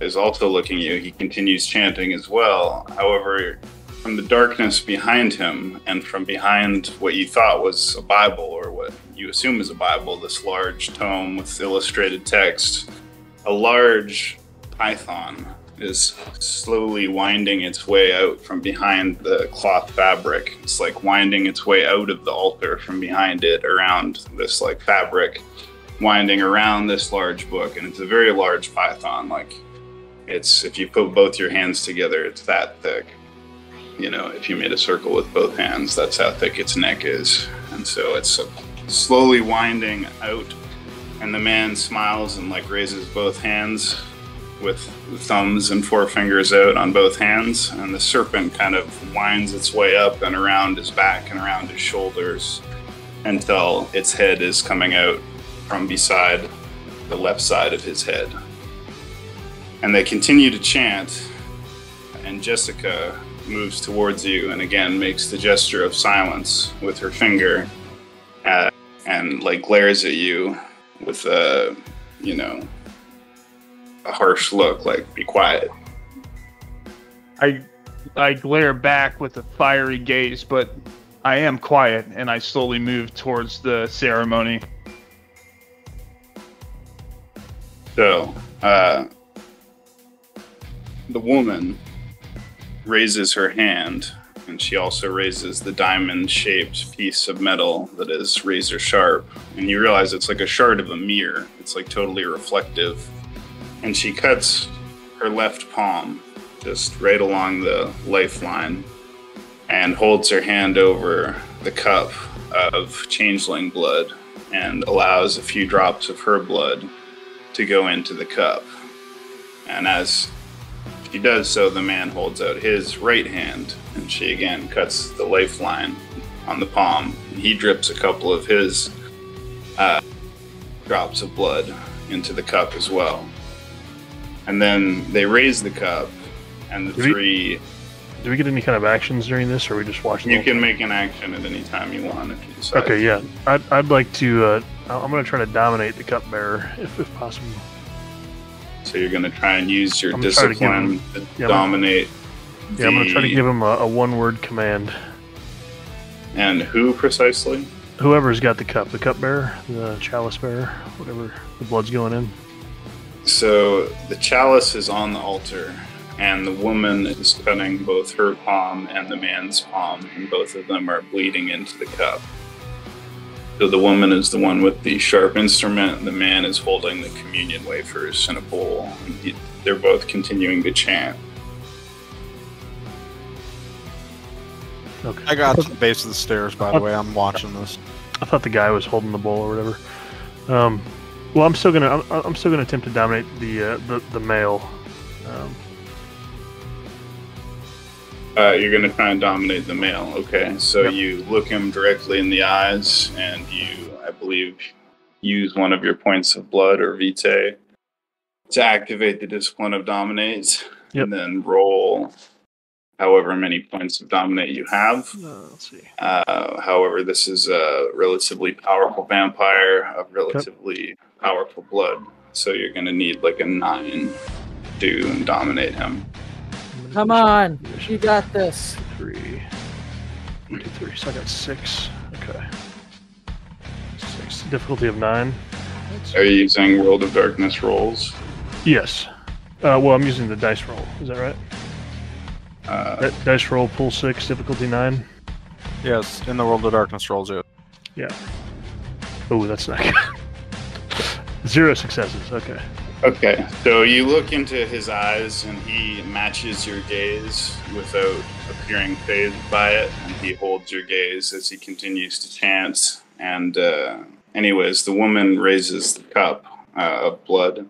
is also looking at you. He continues chanting as well. However, from the darkness behind him and from behind what you thought was a Bible, or what you assume is a Bible, this large tome with illustrated text, a large python is slowly winding its way out from behind the cloth fabric. It's like winding its way out of the altar from behind it, around this like fabric, winding around this large book. And it's a very large python. Like, it's, if you put both your hands together, it's that thick. If you made a circle with both hands, that's how thick its neck is. And so it's slowly winding out, and the man smiles and like raises both hands with the thumbs and forefingers out on both hands, and the serpent kind of winds its way up and around his back and around his shoulders until its head is coming out from beside the left side of his head. And they continue to chant, and Jessica moves towards you and again makes the gesture of silence with her finger, and like glares at you with a harsh look, like, be quiet. I glare back with a fiery gaze, but I am quiet, and I slowly move towards the ceremony. So, the woman raises her hand, and she also raises the diamond-shaped piece of metal that is razor sharp, and you realize it's like a shard of a mirror. It's like totally reflective. And she cuts her left palm just right along the lifeline and holds her hand over the cup of changeling blood and allows a few drops of her blood to go into the cup. And as she does so, the man holds out his right hand, and she again cuts the lifeline on the palm. He drips a couple of his drops of blood into the cup as well. And then they raise the cup, and the three... Do we get any kind of actions during this, or are we just watching? You can make an action at any time you want if you decide. Okay, yeah. I'd like to... I'm going to try to dominate the cupbearer, if possible. So you're going to try and use your discipline to dominate I'm going to try to give him a one-word command. And who precisely? Whoever's got the cup. The cupbearer, the chalice bearer, whatever the blood's going in. So the chalice is on the altar, and the woman is cutting both her palm and the man's palm, and both of them are bleeding into the cup. So the woman is the one with the sharp instrument, and the man is holding the communion wafers in a bowl. They're both continuing to chant. Okay. I got to the base of the stairs, by the way. I'm watching this. I thought the guy was holding the bowl or whatever. Well, I'm still gonna attempt to dominate the male. You're going to try and dominate the male. Okay, so Yep. you look him directly in the eyes, and you, I believe, use one of your points of blood or vitae to activate the discipline of dominate, Yep. and then roll however many points of dominate you have. Let's see. However, this is a relatively powerful vampire of relatively powerful blood, so you're going to need like a 9 to dominate him. Come on, you got this. 3, 1, 2, 3. So I got 6. Okay. 6. Difficulty of 9. Are you using World of Darkness rolls? Yes. Well, I'm using the dice roll. Is that right? Dice roll, pull 6, difficulty 9. Yes, in the World of Darkness rolls it. Yeah. Oh, that's not good. 0 successes. Okay. Okay, so you look into his eyes and he matches your gaze without appearing fazed by it, and he holds your gaze as he continues to chant. And anyways, the woman raises the cup of blood,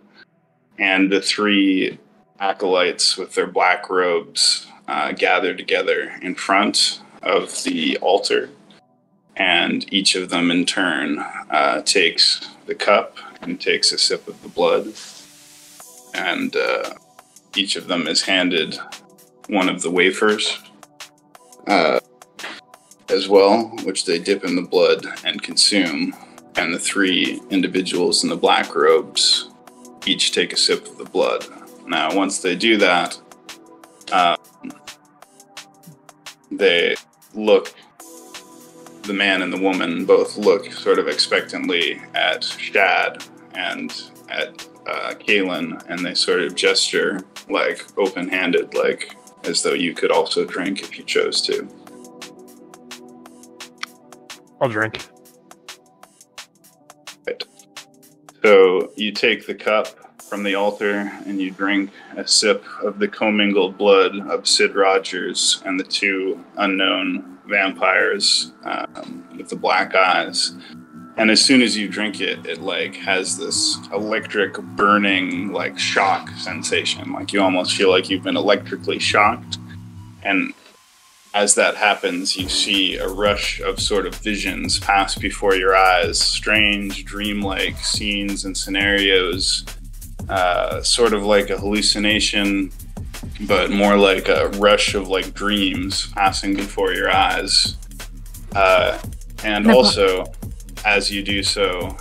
and the 3 acolytes with their black robes gather together in front of the altar, and each of them in turn takes the cup and takes a sip of the blood. And each of them is handed one of the wafers as well, which they dip in the blood and consume. And the 3 individuals in the black robes each take a sip of the blood. Now, once they do that, they look, the man and the woman both look sort of expectantly at Shad and at Kalen, and they sort of gesture like open-handed, like as though you could also drink if you chose to. I'll drink. Right. So you take the cup from the altar and you drink a sip of the commingled blood of Sid Rogers and the 2 unknown vampires with the black eyes. And as soon as you drink it, it like has this electric burning like shock sensation. Like you almost feel like you've been electrically shocked. And as that happens, you see a rush of sort of visions pass before your eyes, strange dreamlike scenes and scenarios, sort of like a hallucination, but more like a rush of like dreams passing before your eyes. And also, as you do so,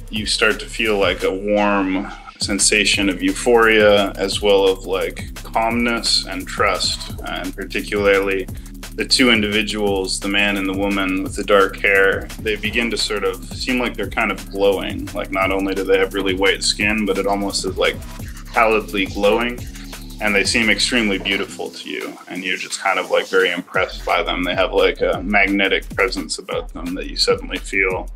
you start to feel like a warm sensation of euphoria, as well as like calmness and trust. And particularly the 2 individuals, the man and the woman with the dark hair, they begin to sort of seem like they're kind of glowing. Like not only do they have really white skin, but it almost is like pallidly glowing. And they seem extremely beautiful to you, and you're just kind of like very impressed by them. They have like a magnetic presence about them that you suddenly feel.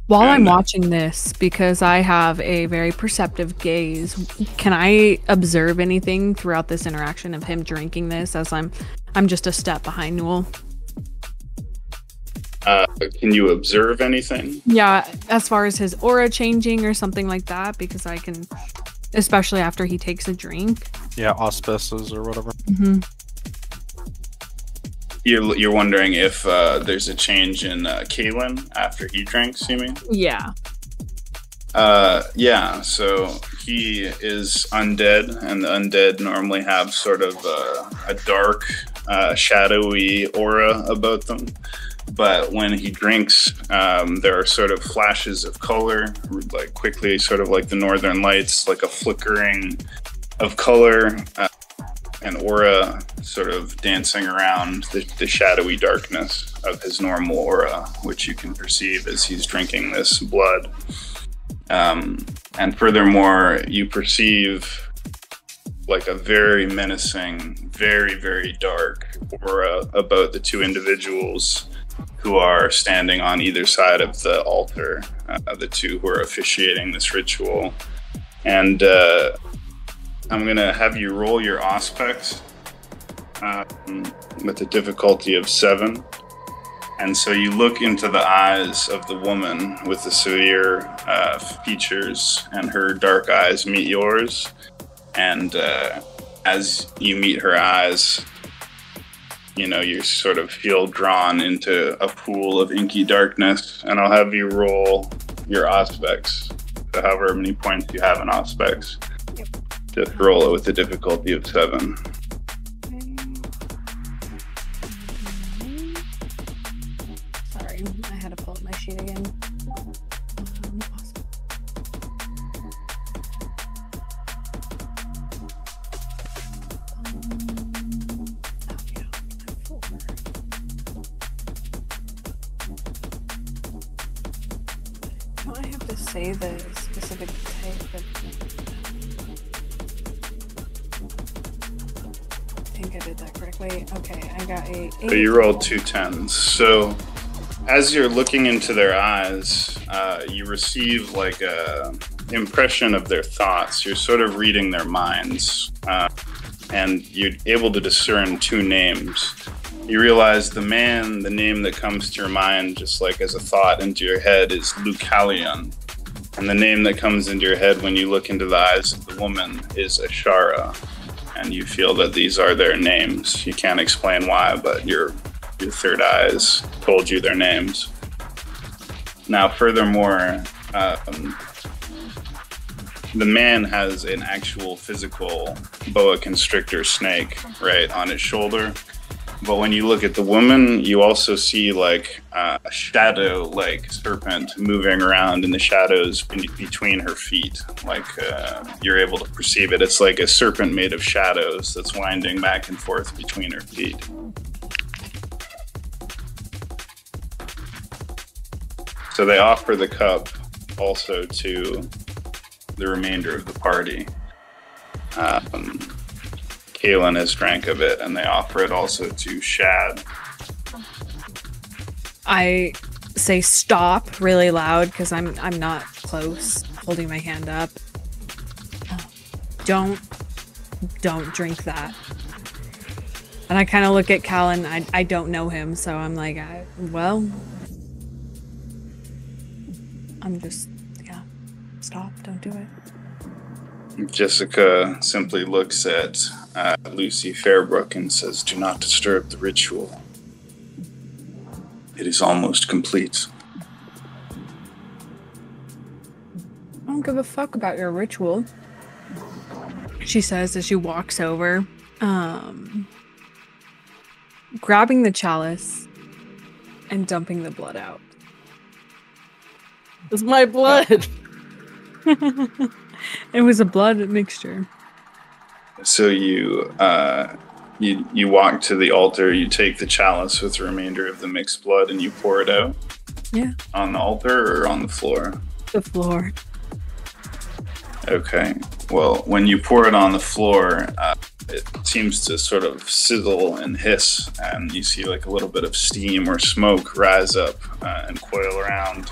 While I'm watching this, because I have a very perceptive gaze, can I observe anything throughout this interaction of him drinking this as I'm just a step behind Newell? Can you observe anything? Yeah, as far as his aura changing or something like that, because I can... Especially after he takes a drink. Yeah, auspices or whatever. Mm-hmm. You're wondering if there's a change in Kalen after he drinks, you mean? Yeah. Yeah, so he is undead, and the undead normally have sort of a dark, shadowy aura about them. But when he drinks, there are sort of flashes of color, like quickly, sort of like the northern lights, like a flickering of color, and aura sort of dancing around the shadowy darkness of his normal aura, which you can perceive as he's drinking this blood. And furthermore, you perceive like a very menacing, very, very dark aura about the 2 individuals who are standing on either side of the altar, the two who are officiating this ritual. And I'm going to have you roll your Auspex with a difficulty of 7. And so you look into the eyes of the woman with the severe features, and her dark eyes meet yours. And as you meet her eyes, you know, you sort of feel drawn into a pool of inky darkness. And I'll have you roll your Auspex. So however many points you have in Auspex. Yep. Just roll it with a difficulty of 7. Sorry, I had to pull up my sheet again. Do I have to say the specific type of... I think I did that correctly. Okay, I got a 8. So you rolled 2 10s. So as you're looking into their eyes, you receive like a impression of their thoughts. You're sort of reading their minds, and you're able to discern 2 names. You realize the name that comes to your mind, just like as a thought into your head, is Lucalion. And the name that comes into your head when you look into the eyes of the woman is Ashara. And you feel that these are their names. You can't explain why, but your third eyes told you their names. Now, furthermore, the man has an actual physical boa constrictor snake right on his shoulder. But when you look at the woman, you also see like a shadow, like serpent moving around in the shadows between her feet. Like you're able to perceive it. It's like a serpent made of shadows that's winding back and forth between her feet. So they offer the cup also to the remainder of the party. Kaelin has drank of it, and they offer it also to Shad. I say stop really loud because I'm not close, holding my hand up. Don't drink that. And I kind of look at Cal, and I don't know him, so I'm like, well, I'm just, stop, don't do it. Jessica simply looks at Lucy Fairbrook and says, "Do not disturb the ritual. It is almost complete." I don't give a fuck about your ritual, she says as she walks over, grabbing the chalice and dumping the blood out. It's my blood! It was a blood mixture. So you walk to the altar, you take the chalice with the remainder of the mixed blood, and you pour it out? Yeah. On the altar or on the floor? The floor. Okay. Well, when you pour it on the floor, it seems to sort of sizzle and hiss, and you see like a little bit of steam or smoke rise up and coil around.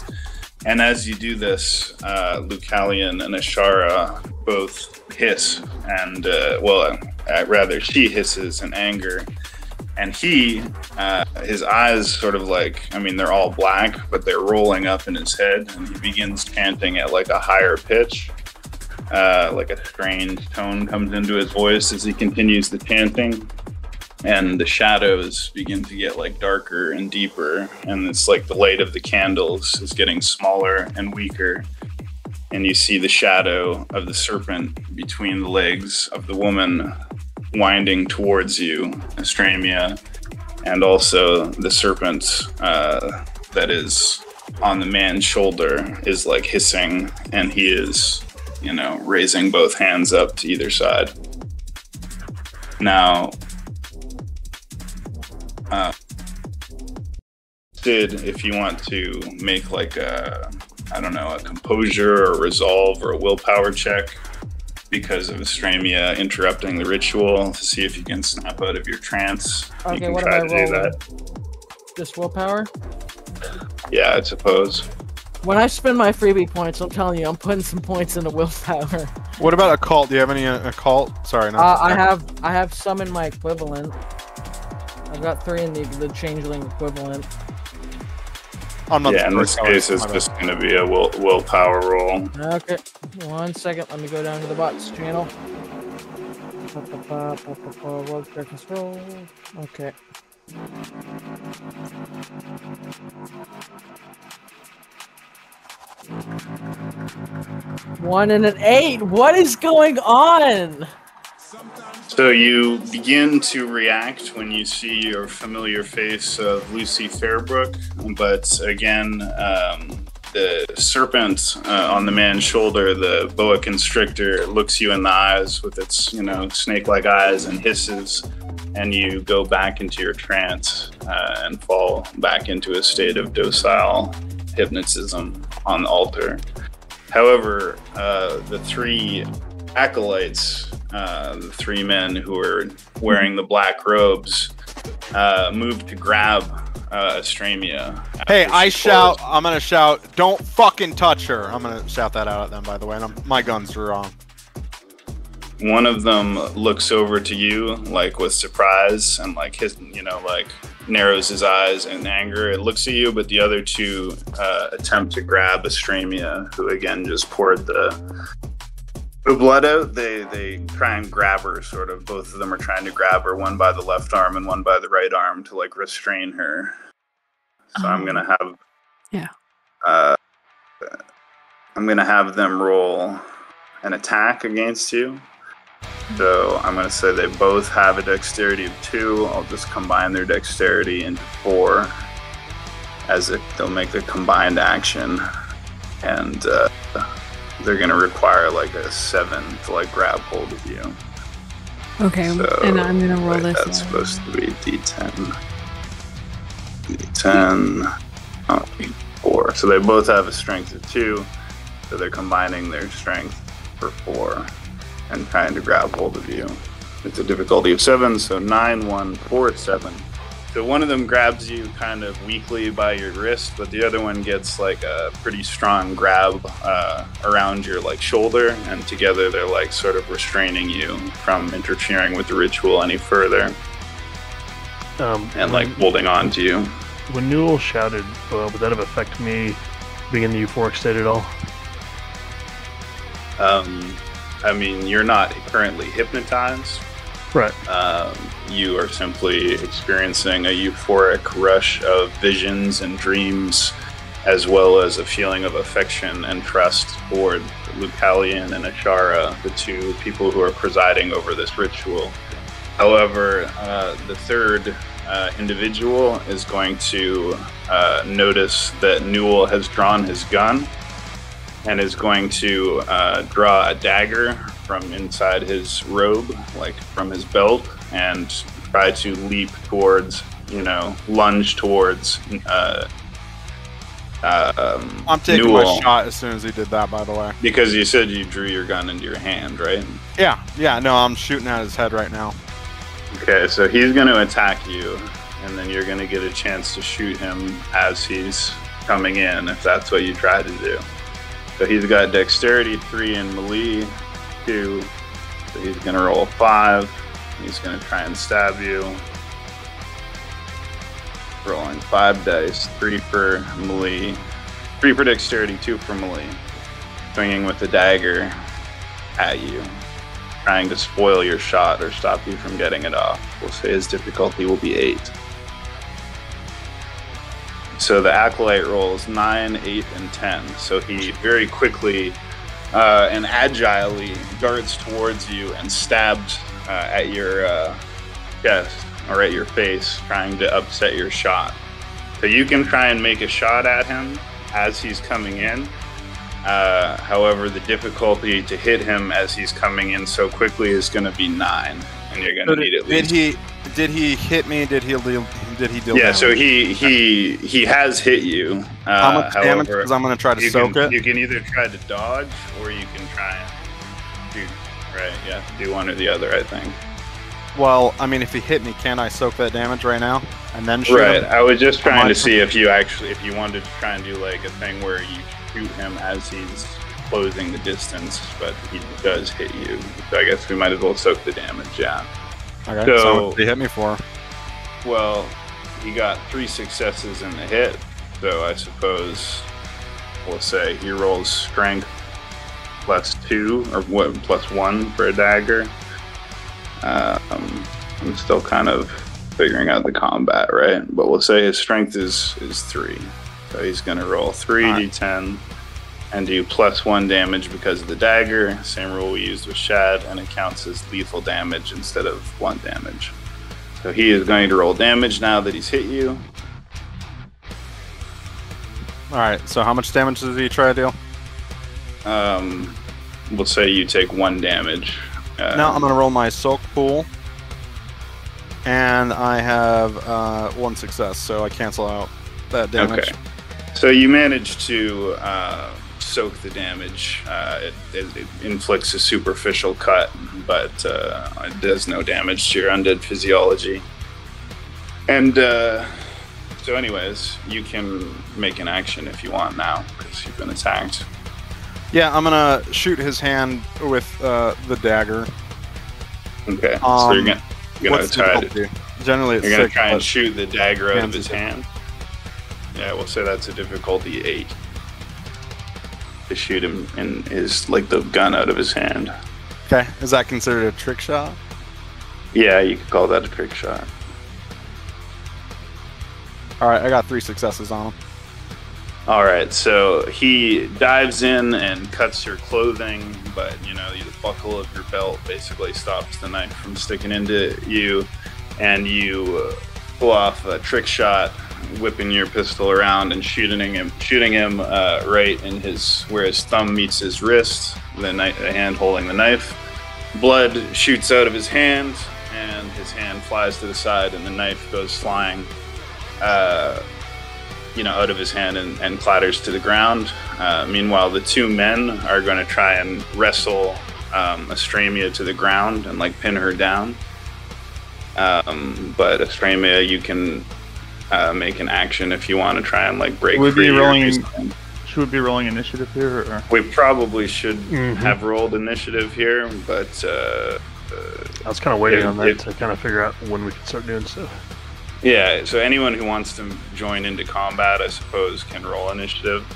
And as you do this, Lucalion and Ashara both hiss, and rather she hisses in anger, and he, his eyes sort of like, they're all black, but they're rolling up in his head, and he begins chanting at like a higher pitch. Like a strange tone comes into his voice as he continues the chanting, and the shadows begin to get like darker and deeper, and it's like the light of the candles is getting smaller and weaker, and you see the shadow of the serpent between the legs of the woman winding towards you, Astramia, and also the serpent that is on the man's shoulder is like hissing, and he is, raising both hands up to either side. Now, Sid, if you want to make like a composure or resolve or a willpower check because of Astramia interrupting the ritual to see if you can snap out of your trance, Okay, you can what try am I to do rolling? that. Just willpower? Yeah, I suppose. When I spend my freebie points, I'm telling you, I'm putting some points into willpower. What about occult? Do you have any occult? Sorry, no. I have some in my equivalent. I've got 3 in the changeling equivalent. I'm not Yeah, in this case, it's just going to be a willpower roll. Okay, 1 second. Let me go down to the bots channel. World darkness roll. Okay. One and an 8. What is going on? So you begin to react when you see your familiar face of Lucy Fairbrook, but again, the serpent on the man's shoulder, the boa constrictor, looks you in the eyes with its, snake-like eyes and hisses, and you go back into your trance and fall back into a state of docile hypnotism on the altar. However, the 3 acolytes, the 3 men who are wearing the black robes, move to grab Astramia. Hey, I'm gonna shout, don't fucking touch her. I'm gonna shout that out at them, by the way, and my guns are on. One of them looks over to you, with surprise, and narrows his eyes in anger. It looks at you, but the other 2 attempt to grab Astramia, who again just poured the blood out. They try and grab her, sort of. Both of them are trying to grab her, one by the left arm and one by the right arm, to restrain her. So I'm gonna have I'm gonna have them roll an attack against you. So I'm gonna say they both have a dexterity of 2. I'll just combine their dexterity into 4, as they'll make the combined action, and they're gonna require a 7 to grab hold of you. Okay, so, and I'm gonna roll this. That's supposed to be D10. D10. Oh, 4. So they both have a strength of 2. So they're combining their strength for 4 and trying to grab hold of you. It's a difficulty of 7, so 9, 1, 4, 7. So one of them grabs you kind of weakly by your wrist, but the other one gets a pretty strong grab around your shoulder, and together they're sort of restraining you from interfering with the ritual any further, and holding on to you. When Newell shouted, would that have affected me being in the euphoric state at all? I mean, you're not currently hypnotized. Right. You are simply experiencing a euphoric rush of visions and dreams, as well as a feeling of affection and trust toward Lucalian and Ashara, the 2 people who are presiding over this ritual. However, the 3rd individual is going to notice that Newell has drawn his gun and is going to draw a dagger from inside his robe, from his belt, and try to leap towards, lunge towards I'm taking Newell. my shot as soon as he did that, by the way. Because you said you drew your gun into your hand, right? Yeah, no, I'm shooting at his head right now. Okay, so he's going to attack you, and then you're going to get a chance to shoot him as he's coming in, if that's what you try to do. So he's got dexterity 3 and melee 2, so he's going to roll 5. He's going to try and stab you. Rolling 5 dice, 3 for melee, 3 for dexterity, 2 for melee. Swinging with the dagger at you, trying to spoil your shot or stop you from getting it off. We'll say his difficulty will be 8. So the acolyte rolls 9, 8, and 10. So he very quickly and agilely darts towards you and stabs at your chest or at your face, trying to upset your shot. So you can try and make a shot at him as he's coming in. However, the difficulty to hit him as he's coming in so quickly is going to be 9, and you're going to need at least. Did he hit me? Did he deal? Yeah, so he has hit you. How much damage? Because I'm going to try to soak it. You can either try to dodge or you can try and shoot. Right? Yeah, do one or the other, I think. Well, I mean, if he hit me, can I soak that damage right now? and then shoot Right. him? I was just trying to see if you wanted to see if you wanted to try and do like a thing where you shoot him as he's closing the distance, but he does hit you. So I guess we might as well soak the damage. Yeah. Okay. So- So what did he hit me for? Well, he got 3 successes in the hit, so I suppose we'll say he rolls strength +2 or what +1 for a dagger. I'm still kind of figuring out the combat, right? But we'll say his strength is 3, so he's going to roll 3d10 and do +1 damage because of the dagger. Same rule we used with Shad, and it counts as lethal damage instead of 1 damage. So he is going to roll damage now that he's hit you. Alright, so how much damage does he try to deal? We'll say you take 1 damage. Now I'm going to roll my soak pool. And I have 1 success, so I cancel out that damage. Okay. So you manage to soak the damage. It inflicts a superficial cut, but it does no damage to your undead physiology. And so anyways, you can make an action if you want now, because you've been attacked. Yeah, I'm going to shoot his hand with the dagger. Okay, so you're gonna What's try to... difficulty? Generally it's You're gonna 6, try and but shoot the dagger out of hands his is different. hand. Yeah, we'll say that's a difficulty 8. To shoot him in his the gun out of his hand. Okay, is that considered a trick shot? Yeah, you could call that a trick shot. Alright, I got 3 successes on him. All right, so he dives in and cuts your clothing, but the buckle of your belt basically stops the knife from sticking into you, and you pull off a trick shot, whipping your pistol around and shooting him right in where his thumb meets his wrist, the hand holding the knife. Blood shoots out of his hand, and his hand flies to the side, and the knife goes flying. Out of his hand and clatters to the ground. Meanwhile, the 2 men are going to try and wrestle Astramia to the ground and pin her down. But Astramia, you can make an action if you want to try and break free. Should we be rolling initiative here? Or? We probably should have rolled initiative here, but I was kind of waiting on that to kind of figure out when we could start doing stuff. Yeah, so anyone who wants to join into combat, I suppose, can roll initiative.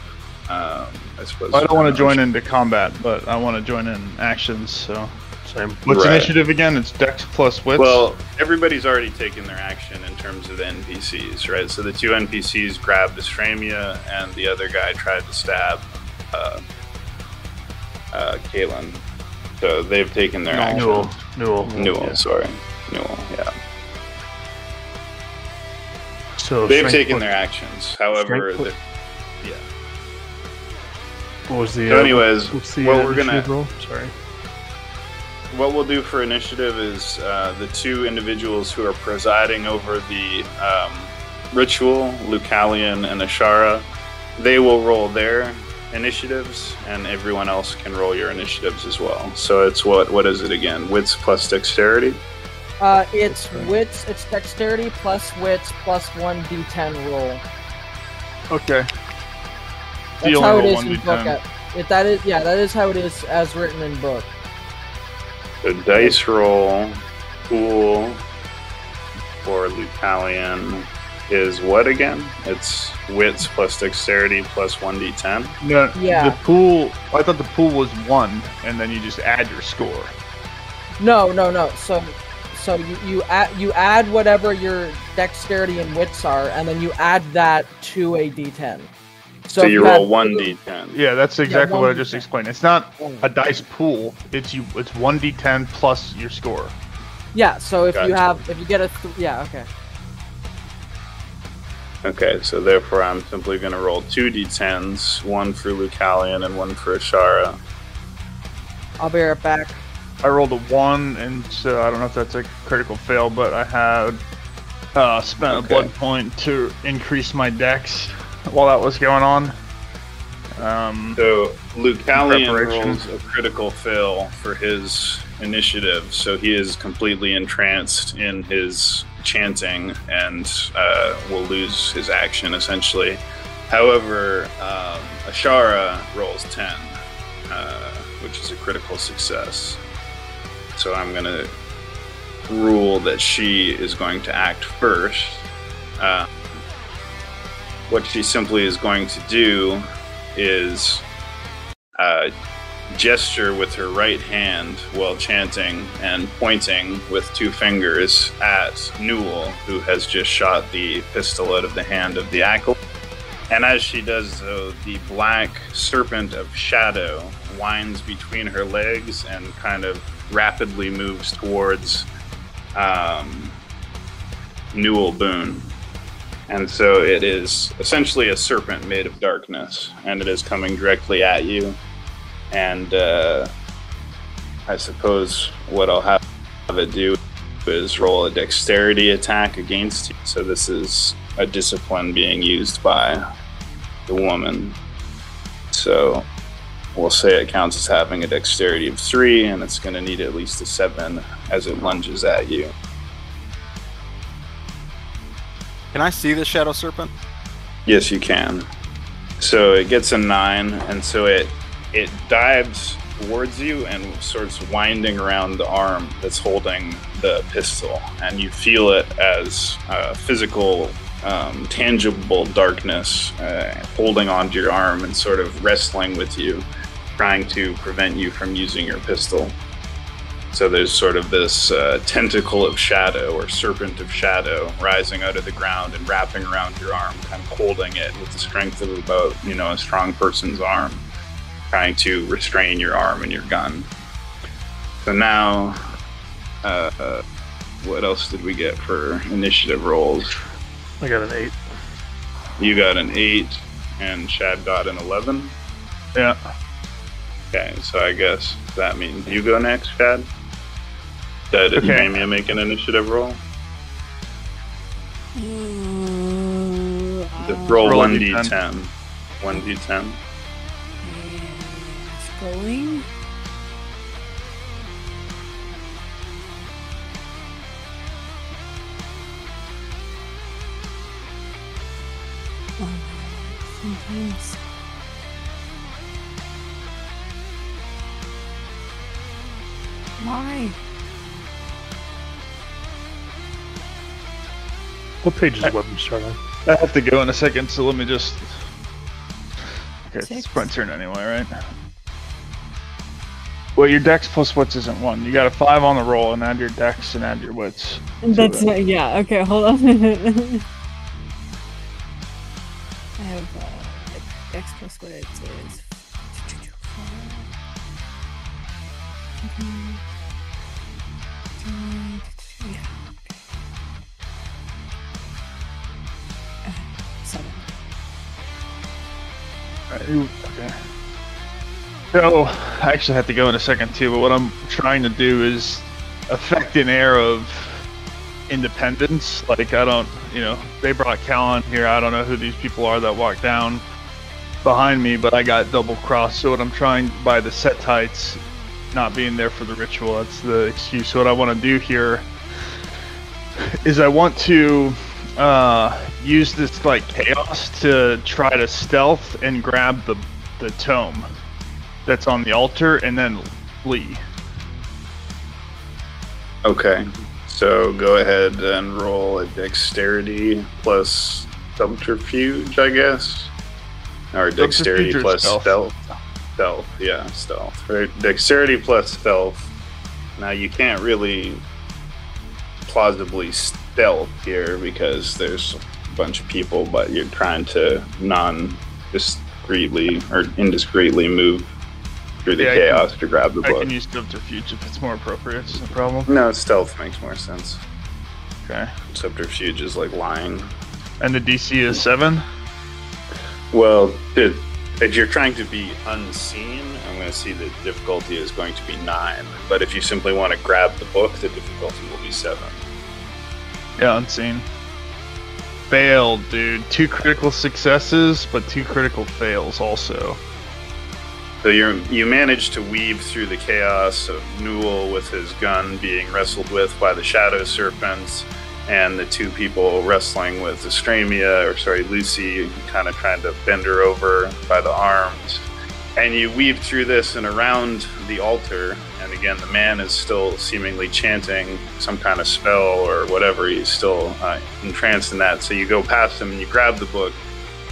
I suppose. I don't want to join into combat, but I want to join in actions. So, Same. what's Right. initiative again? It's Dex plus Wits. Well, everybody's already taken their action in terms of the NPCs, right? So the 2 NPCs grabbed Astramia, and the other guy tried to stab Kalen. So they've taken their action. Newell. Newell, sorry. Newell, yeah. So They've strength taken plus- their actions. However, strength plus- yeah. What was the? So anyways, what's the what we're initiative gonna roll? Sorry. what we'll do for initiative is the 2 individuals who are presiding over the ritual, Lucalian and Ashara, they will roll their initiatives, and everyone else can roll your initiatives as well. So it's what is it again? Wits plus dexterity? It's wits, it's dexterity plus wits plus 1d10 roll. okay. That's how it is in book. That is how it is as written in book. So dice roll pool for Lucalian is what again? It's wits plus dexterity plus 1d10. No, Yeah. The pool. I thought the pool was 1, and then you just add your score. No. So you add whatever your dexterity and wits are, and then you add that to a d10. So if you had- roll 1d10. Yeah, that's exactly what I just 1d10. explained. It's not a dice pool. It's 1d10 plus your score. Yeah. So if Gotcha. you get a okay. Okay, so therefore I'm simply going to roll 2 d10s, 1 for Lucalian and 1 for Ashara. I'll be right back. I rolled a 1, and so I don't know if that's a critical fail, but I had spent a blood point to increase my dex while that was going on. So Lucalian Preparation. rolls a critical fail for his initiative, so he is completely entranced in his chanting and will lose his action essentially. However, Ashara rolls 10, which is a critical success. So I'm going to rule that she is going to act first. What she simply is going to do is gesture with her right hand while chanting and pointing with 2 fingers at Newell, who has just shot the pistol out of the hand of the acolyte. And as she does so, the black serpent of shadow winds between her legs and kind of rapidly moves towards Newell Boone. And so it is essentially a serpent made of darkness, and it is coming directly at you. And I suppose what I'll have it do is roll a dexterity attack against you. So this is a discipline being used by the woman. So we'll say it counts as having a dexterity of 3, and it's going to need at least a 7 as it lunges at you. Can I see the shadow serpent? Yes, you can. So it gets a 9, and so it dives towards you and starts winding around the arm that's holding the pistol, and you feel it as physical, tangible darkness holding onto your arm and sort of wrestling with you, trying to prevent you from using your pistol. So there's sort of this tentacle of shadow or serpent of shadow rising out of the ground and wrapping around your arm, kind of holding it with the strength of about, a strong person's arm, trying to restrain your arm and your gun. So now, what else did we get for initiative rolls? I got an 8. You got an 8, and Shad got an 11? Yeah. Okay, so I guess that means you go next, Shad? Did Damia make an initiative roll? Roll 1d10. 1d10. Scrolling. Sometimes. Why? What page is the weapon start on? I have to go in a second, so let me just... Okay, 6. it's my turn anyway, right? Well, your dex plus wits isn't 1. You got a 5 on the roll, and add your dex and add your wits. That's not, yeah, okay, hold on. I have dex plus wits is... Yeah. 7. Okay. So, I actually have to go in a second too, but what I'm trying to do is affect an air of independence. Like, I don't, they brought Cal in here. I don't know who these people are that walked down behind me, but I got double crossed. So what I'm trying, by the Setites not being there for the ritual, that's the excuse. So what I want to do here is I want to use this like chaos to try to stealth and grab the tome that's on the altar and then flee. Okay, so go ahead and roll a dexterity plus subterfuge, I guess, or dexterity plus stealth. Stealth, yeah, stealth. Right? Dexterity plus stealth. Now you can't really plausibly stealth here because there's a bunch of people, but you're trying to non-discreetly or indiscreetly move through the chaos to grab the book. I can use subterfuge if it's more appropriate. It's no problem. No, stealth makes more sense. Okay. Subterfuge is like lying. And the DC is 7? Well, if you're trying to be unseen, I'm going to see the difficulty is going to be 9. But if you simply want to grab the book, the difficulty will be 7. Yeah, unseen. Failed, dude. 2 critical successes, but 2 critical fails also. So you manage to weave through the chaos of Newell with his gun being wrestled with by the shadow serpents, and the two people wrestling with Lucy, kind of trying to bend her over by the arms. And you weave through this and around the altar, and again, the man is still seemingly chanting some kind of spell or whatever. He's still entranced in that. So you go past him and you grab the book.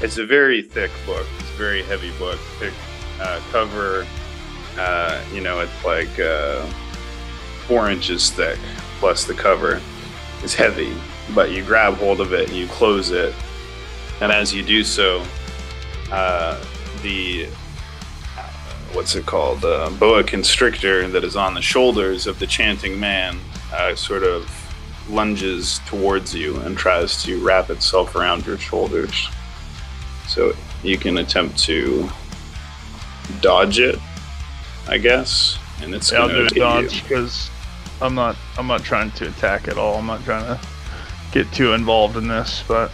It's a very thick book. It's a very heavy book. Thick cover. It's like 4 inches thick, plus the cover. It's heavy, but you grab hold of it and you close it. And as you do so, the boa constrictor that is on the shoulders of the chanting man sort of lunges towards you and tries to wrap itself around your shoulders. So you can attempt to dodge it, I guess, and it's I'll going do to a dodge because I'm not trying to attack at all. I'm not trying to get too involved in this, but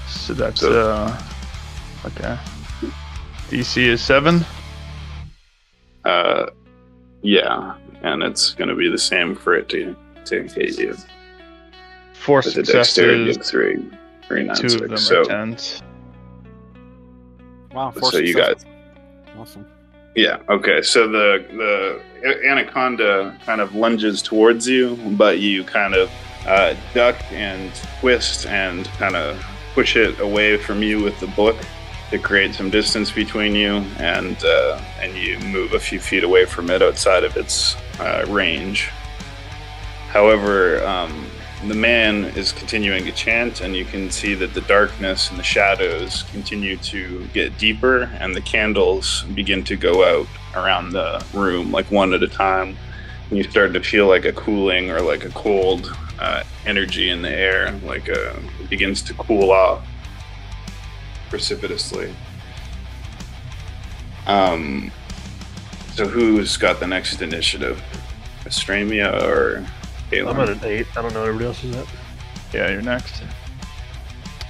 so that's okay. DC is 7. Yeah, and it's going to be the same for it to hit you. 4 With the dexterity successes. of 3, 9, 2 6. of them So, are 10s. Wow, so you guys. Awesome. Yeah. Okay. So the anaconda kind of lunges towards you, but you kind of duck and twist and kind of push it away from you with the book to create some distance between you, and you move a few feet away from it outside of its range. However, the man is continuing to chant, and you can see that the darkness and the shadows continue to get deeper, and the candles begin to go out around the room, like one at a time. And you start to feel like a cooling or like a cold energy in the air, like it begins to cool off precipitously. So who's got the next initiative? Estremia or Kalen? I'm at an 8. I don't know what everybody else is at. Yeah, you're next.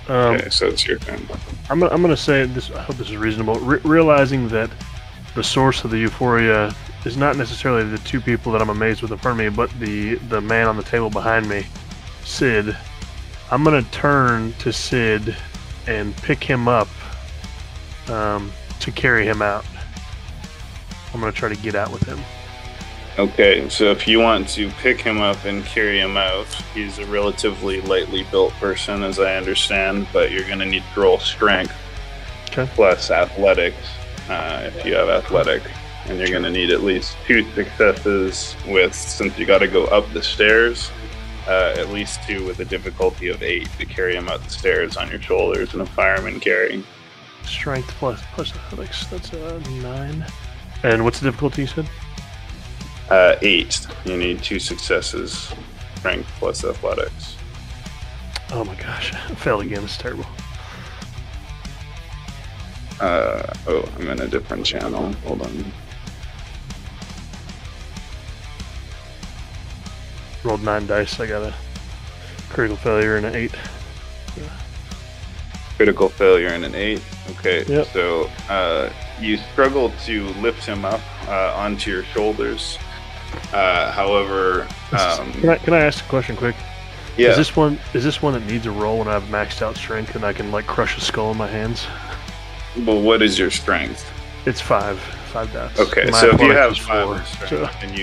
Okay, so it's your turn. I'm gonna say this. I hope this is reasonable. Realizing that the source of the euphoria is not necessarily the two people that I'm amazed with in front of me, but the man on the table behind me, Sid. I'm gonna turn to Sid and pick him up to carry him out. I'm gonna try to get out with him. Okay, so if you want to pick him up and carry him out, he's a relatively lightly built person, as I understand, but you're going to need to roll strength plus athletics if you have athletic, and you're going to need at least 2 successes since you got to go up the stairs, at least 2 with a difficulty of 8 to carry him up the stairs on your shoulders in a fireman carry. Strength plus athletics, that's a 9. And what's the difficulty you said? 8. You need 2 successes. Strength plus athletics. Oh my gosh, I failed again. It's terrible. I'm in a different channel. Hold on. Rolled 9 dice. I got a critical failure and an 8. Critical failure and an 8. Okay, yep. So you struggle to lift him up onto your shoulders. However, can I ask a question quick? Yeah. Is this one that needs a roll when I have maxed out strength and I can like crush a skull in my hands? Well, what is your strength? It's 5 dots. Okay, My so if you athletics have 5 is 4, strength, so- then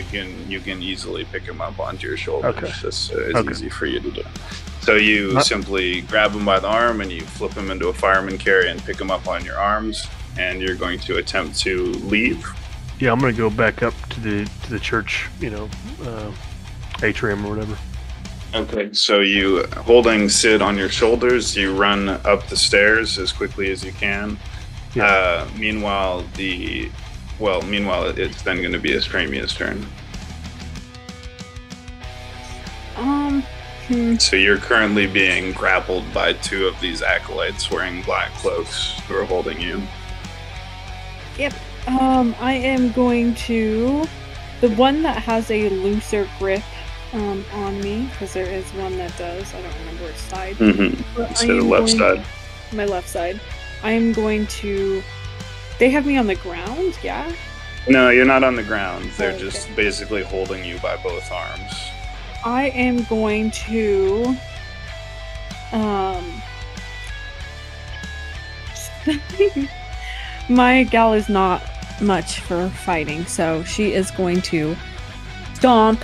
you can easily pick him up onto your shoulders. Okay. It's Okay. easy for you to do. So you simply grab him by the arm and you flip him into a fireman carry and pick him up on your arms, and you're going to attempt to leave. Yeah, I'm gonna go back up to the church, atrium or whatever. Okay, so you, holding Sid on your shoulders, you run up the stairs as quickly as you can. Yeah. Meanwhile, it's then going to be Estremia's turn. So you're currently being grappled by 2 of these acolytes wearing black cloaks who are holding you. Yep. I am going to... The one that has a looser grip on me, because there is one that does. I don't remember which side. Mm-hmm. So the left side. My left side. I am going to... They have me on the ground, yeah? No, you're not on the ground. They're okay. just basically holding you by both arms. I am going to my gal is not much for fighting, so she is going to stomp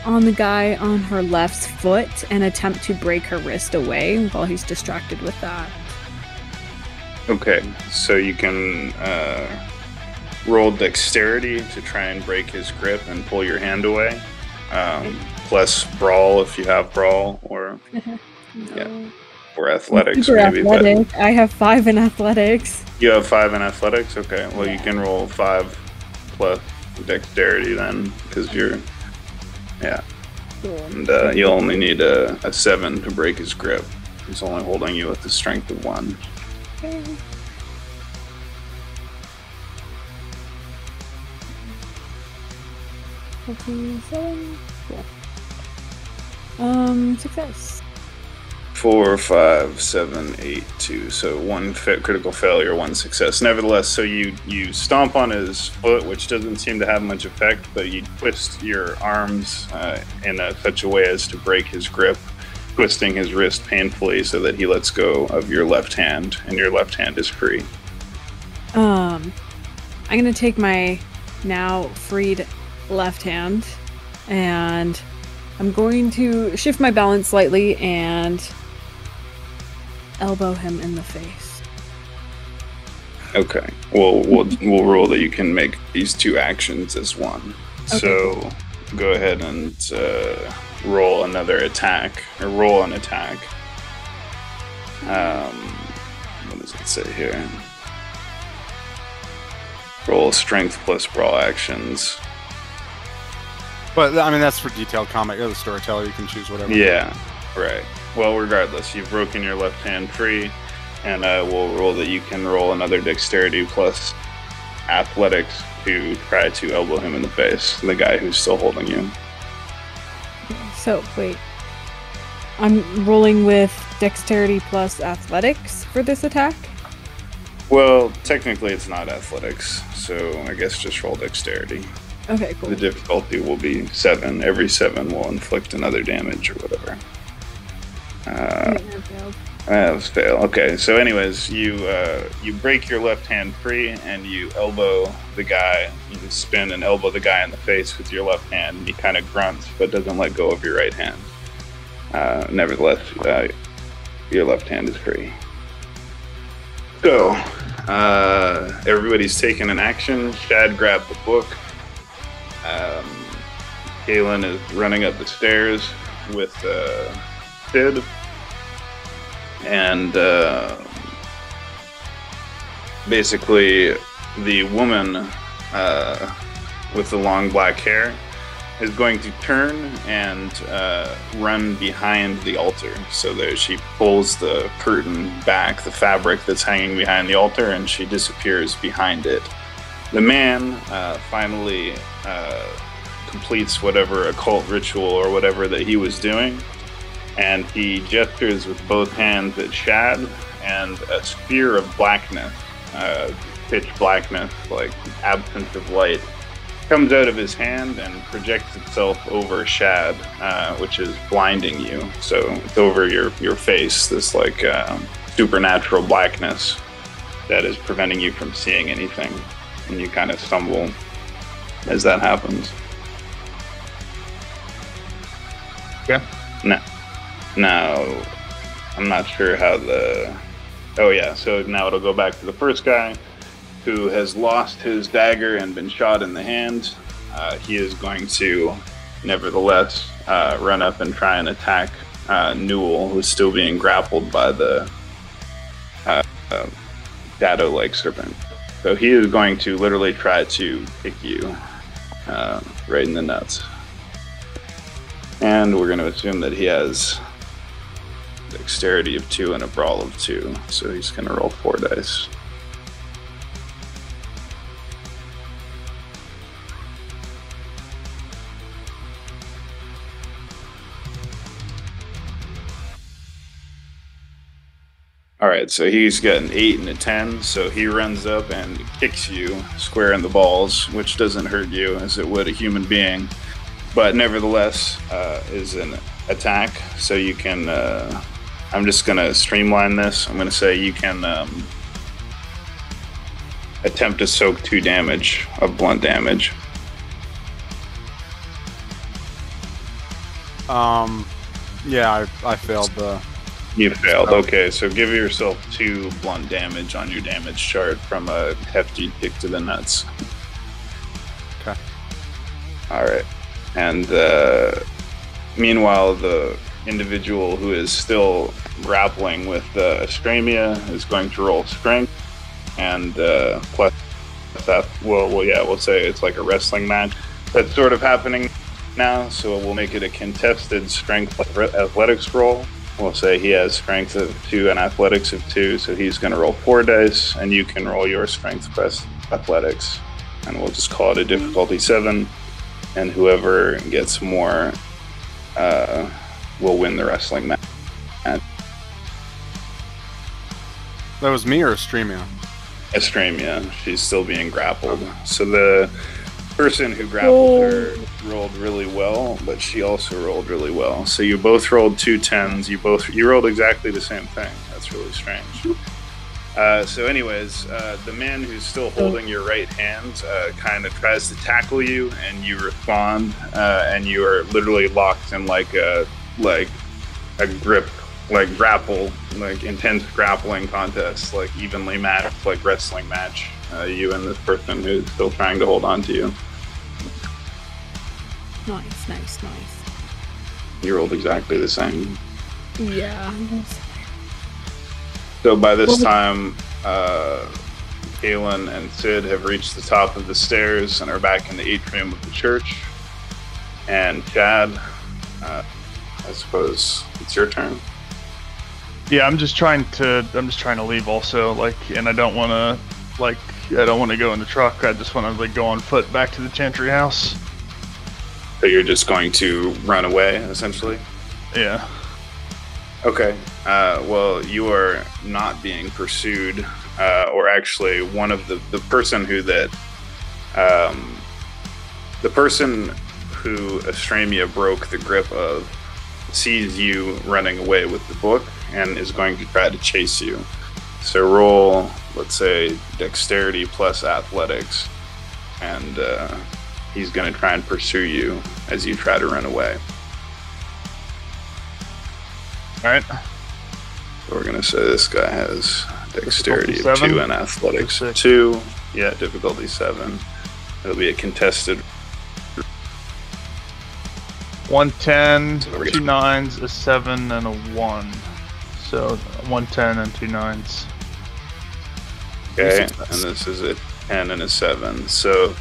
on the guy on her left foot and attempt to break her wrist away while he's distracted with that. Okay, so you can roll dexterity to try and break his grip and pull your hand away. Plus brawl if you have brawl, or or athletics Super maybe. athletic. But I have 5 in athletics. you have 5 in athletics. Okay, well you can roll 5 plus dexterity then, because you're Cool. and you'll only need a 7 to break his grip. He's only holding you with the strength of 1. Okay. Okay, 7. Cool. Success. 4, 5, 7, 8, 2. So 1 critical failure, 1 success. Nevertheless, so you stomp on his foot, which doesn't seem to have much effect, but you twist your arms in such a way as to break his grip, twisting his wrist painfully so that he lets go of your left hand, and your left hand is free. I'm gonna take my now freed left hand, and I'm going to shift my balance slightly and elbow him in the face. Okay. We'll rule that you can make these 2 actions as one. Okay. So go ahead and roll another attack, or roll an attack. What does it say here? Roll strength plus brawl actions. But I mean, that's for detailed comic. You're the storyteller. You can choose whatever. Yeah, right. Well, regardless, you've broken your left hand free, and we'll roll that you can roll another dexterity plus athletics to try to elbow him in the face, the guy who's still holding you. So, wait. I'm rolling with dexterity plus athletics for this attack? Well, technically it's not athletics, so I guess just roll dexterity. Okay, cool. The difficulty will be 7. Every 7 will inflict another damage or whatever. That was fail. Okay, so anyways, you break your left hand free and you elbow the guy. You just spin and elbow the guy in the face with your left hand. And he kind of grunts but doesn't let go of your right hand. Nevertheless, your left hand is free. So, everybody's taken an action. Shad grabbed the book. Kaylin is running up the stairs with Sid. And basically, the woman with the long black hair is going to turn and run behind the altar. So there, she pulls the curtain back, the fabric that's hanging behind the altar, and she disappears behind it. The man finally completes whatever occult ritual or whatever that he was doing, and he gestures with both hands at Shad, and a sphere of blackness, pitch blackness, like absence of light, comes out of his hand and projects itself over Shad, which is blinding you. So it's over your face, this like supernatural blackness that is preventing you from seeing anything. And you kind of stumble as that happens. Yeah. Now, I'm not sure how the... Oh yeah, so now it'll go back to the first guy who has lost his dagger and been shot in the hand. He is going to, nevertheless, run up and try and attack Newell, who's still being grappled by the Dado-like serpent. So he is going to literally try to kick you right in the nuts. And we're going to assume that he has dexterity of 2 and a brawl of 2. So he's going to roll 4 dice. Alright, so he's got an 8 and a 10, so he runs up and kicks you square in the balls, which doesn't hurt you as it would a human being. but nevertheless is an attack. So you can. I'm just gonna streamline this. I'm gonna say you can attempt to soak 2 damage of blunt damage. Yeah, I failed the. You failed. Okay, so give yourself 2 blunt damage on your damage chart from a hefty kick to the nuts. Okay. All right. And meanwhile, the individual who is still grappling with Estremia is going to roll strength, and plus that. We'll say it's like a wrestling match that's sort of happening now, so we'll make it a contested strength athletics roll. We'll say he has strength of 2 and athletics of 2, so he's going to roll 4 dice, and you can roll your strength plus athletics, and we'll just call it a difficulty 7, and whoever gets more will win the wrestling match. That was me or Estremia? Estremia, she's still being grappled. So the person who grappled her rolled really well, but she also rolled really well. So you both rolled 2 10s. You rolled exactly the same thing. That's really strange. So anyways, the man who's still holding your right hand kind of tries to tackle you, and you respond, and you are literally locked in like a grip, like grapple, like intense grappling contest, like evenly matched, like wrestling match. You and this person who's still trying to hold on to you. Nice. You rolled exactly the same. Yeah. So by this time, Kaylin and Sid have reached the top of the stairs and are back in the atrium of the church. And Chad, I suppose it's your turn. Yeah, I'm just trying to leave also, and I don't want to go in the truck. I just want to go on foot back to the Chantry house. So you're just going to run away, essentially? Yeah. Okay. Well, you are not being pursued, or actually, one of the person who the person who Estremia broke the grip of sees you running away with the book and is going to try to chase you. So roll, let's say, dexterity plus athletics, and he's going to try and pursue you as you try to run away. All right. So we're going to say this guy has dexterity of 2 and athletics of 6. 2. Yeah, difficulty 7. It'll be a contested. 110, 2 9s, a 7, and a 1. So 110 and 2 9s. Okay, and this is a 10 and a 7. So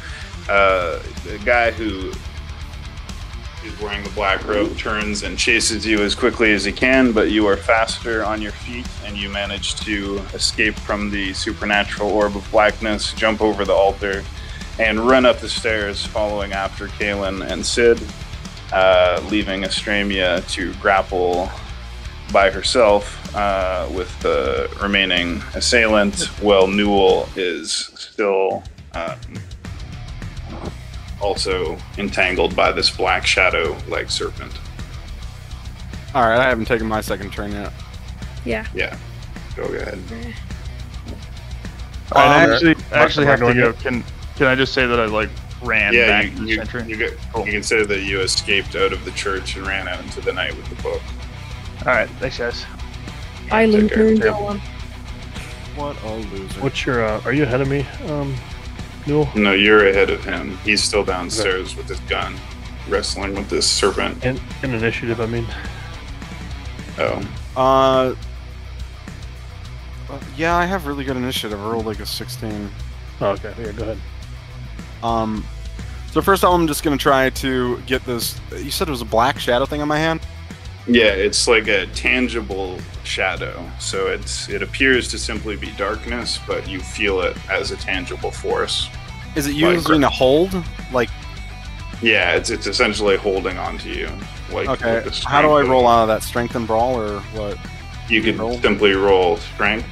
the guy who is wearing the black robe turns and chases you as quickly as he can, but you are faster on your feet, and you manage to escape from the supernatural orb of blackness, jump over the altar, and run up the stairs following after Kaylin and Sid, leaving Estremia to grapple by herself with the remaining assailant, while Newell is still also entangled by this black shadow like serpent. Alright, I haven't taken my second turn yet. Yeah. Yeah. Go ahead. I actually have to go. Can I just say that I ran back to the you Chantry? you consider that you escaped out of the church and ran out into the night with the book. Alright, thanks guys. I Take care. learned. What a loser. What's your? Are you ahead of me, Newell? No, you're ahead of him. He's still downstairs with his gun, wrestling with this serpent. In initiative, I mean. Oh. Yeah, I have really good initiative. I rolled a 16. Oh, okay, yeah, go ahead. So first I'm just gonna try to get this. You said it was a black shadow thing on my hand? Yeah, it's like a tangible shadow. So it appears to simply be darkness, but you feel it as a tangible force. Is it using a hold? Yeah, it's essentially holding on to you. Okay. How do I roll out of that? Strength and brawl, or what? You could simply roll strength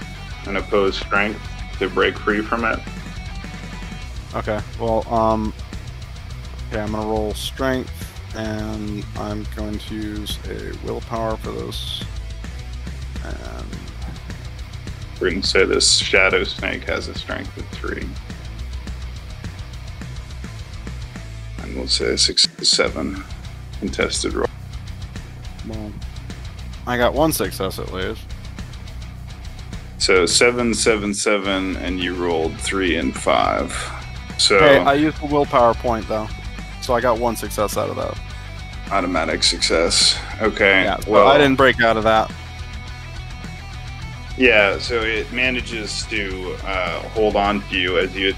and oppose strength to break free from it. Okay. Well, yeah, I'm gonna roll strength. And I'm going to use a willpower for this. And We're going to say this Shadow Snake has a strength of 3. And we'll say 6-7 contested roll. well, I got 1 success at least. So 7, 7, 7, and you rolled 3 and 5. So Hey, I used the willpower point though, so I got 1 success out of that. automatic success. Okay. Yeah, well, I didn't break out of that. Yeah, so it manages to hold on to you as you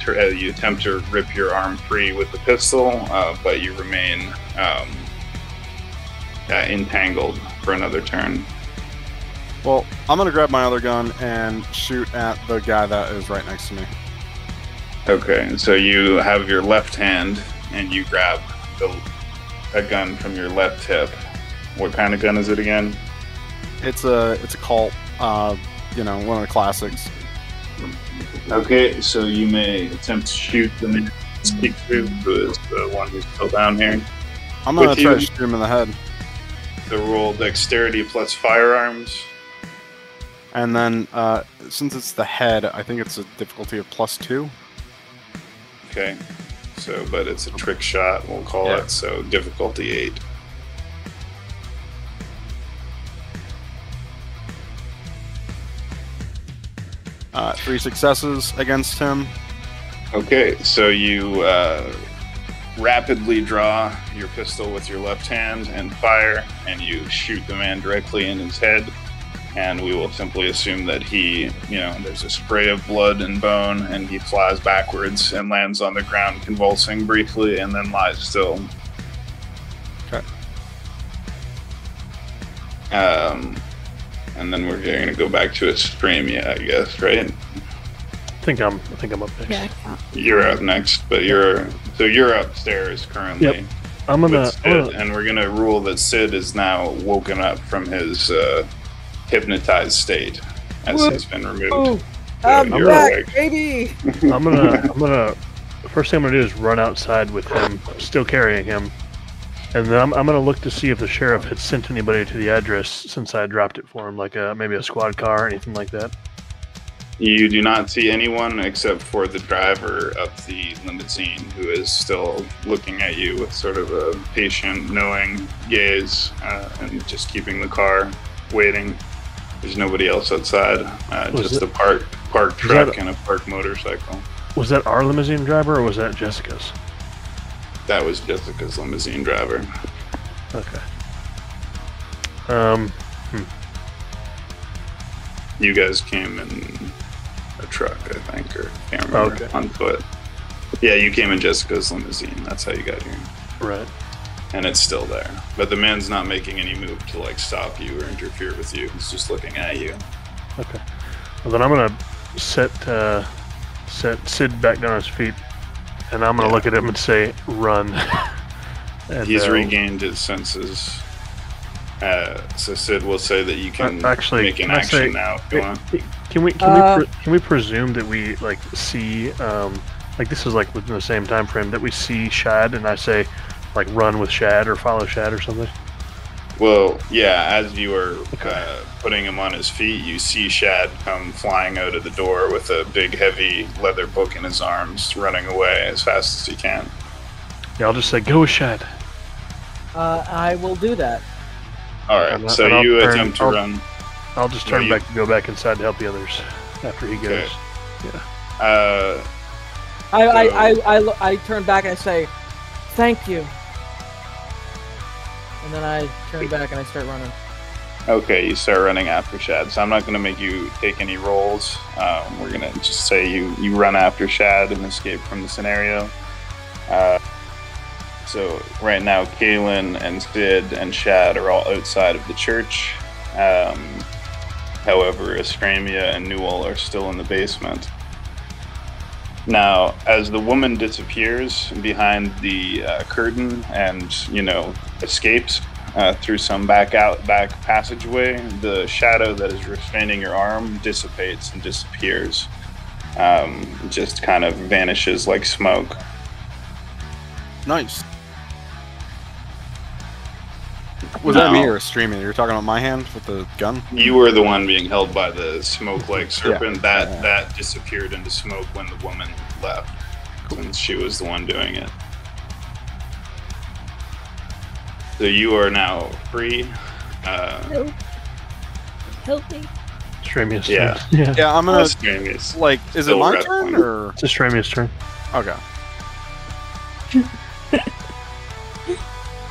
attempt to rip your arm free with the pistol, but you remain entangled for another turn. Well, I'm gonna grab my other gun and shoot at the guy that is right next to me. Okay, so you have your left hand and you grab a gun from your left hip. What kind of gun is it again? It's a Colt, one of the classics. Okay, so you may attempt to shoot the man to speak to, who is the one who's still down here. I'm gonna With try you- to shoot him in the head, The roll dexterity plus firearms. and then since it's the head, I think it's a difficulty of +2. Okay, so but it's a trick shot, we'll call Yeah. it. So difficulty 8. Three successes against him. Okay, so you rapidly draw your pistol with your left hand and fire, and you shoot the man directly in his head. And we will simply assume that he, there's a spray of blood and bone, and he flies backwards and lands on the ground, convulsing briefly, and then lies still. Okay. And then we're going to go back to Estremia, I guess, right? I think I'm up next. Yeah. You're up next, but you're upstairs currently. Yep. I'm gonna. With Sid, and we're gonna rule that Sid is now woken up from his hypnotized state as Woo! he's been removed. Oh, So I'm you're back, awake. baby. I'm gonna. The first thing I'm gonna do is run outside with him, still carrying him, and then I'm gonna look to see if the sheriff had sent anybody to the address since I dropped it for him, like maybe a squad car or anything like that. You do not see anyone except for the driver of the limousine, who is still looking at you with sort of a patient, knowing gaze, and just keeping the car waiting. There's nobody else outside, just a parked truck and a parked motorcycle. Was that our limousine driver or was that Jessica's? That was Jessica's limousine driver. Okay. You guys came in a truck, I think, or I can't remember, Okay. on foot. Yeah, you came in Jessica's limousine. That's how you got here. Right. And it's still there. But the man's not making any move to stop you or interfere with you. He's just looking at you. Okay. Well, then I'm gonna set Sid back down on his feet, and I'm gonna look at him and say, "Run." And, He's regained his senses. So Sid will say that you can actually make an can I action say- now if you want. Can we presume that we see this is within the same time frame that we see Shad, and I say run with Shad or follow Shad or something? Well, yeah, as you are putting him on his feet, you see Shad come flying out of the door with a big, heavy leather book in his arms, running away as fast as he can. Yeah, I'll just say go with Shad. I will do that. All right, And so I'll you turn- attempt to run. I'll just turn back to go back inside to help the others after he goes. Okay. Yeah. I turn back and I say, "Thank you," and then I turn back and I start running. Okay, you start running after Shad. So I'm not going to make you take any rolls. We're going to just say you run after Shad and escape from the scenario. So right now, Kaylin and Sid and Shad are all outside of the church. However, Estremia and Newell are still in the basement. Now, as the woman disappears behind the curtain and, escapes through some back passageway, the shadow that is restraining your arm dissipates and disappears. Just kind of vanishes like smoke. Nice. Was that me No. or streaming? You're talking about my hand with the gun? You were the one being held by the smoke-like serpent. Yeah. That disappeared into smoke when the woman left, since she was the one doing it. So you are now free. Help me. Stramius. Yeah. Yeah. Yeah, I'm gonna Extremists. like. Is it Still my wrestling. turn or? It's a Stramius turn. Okay.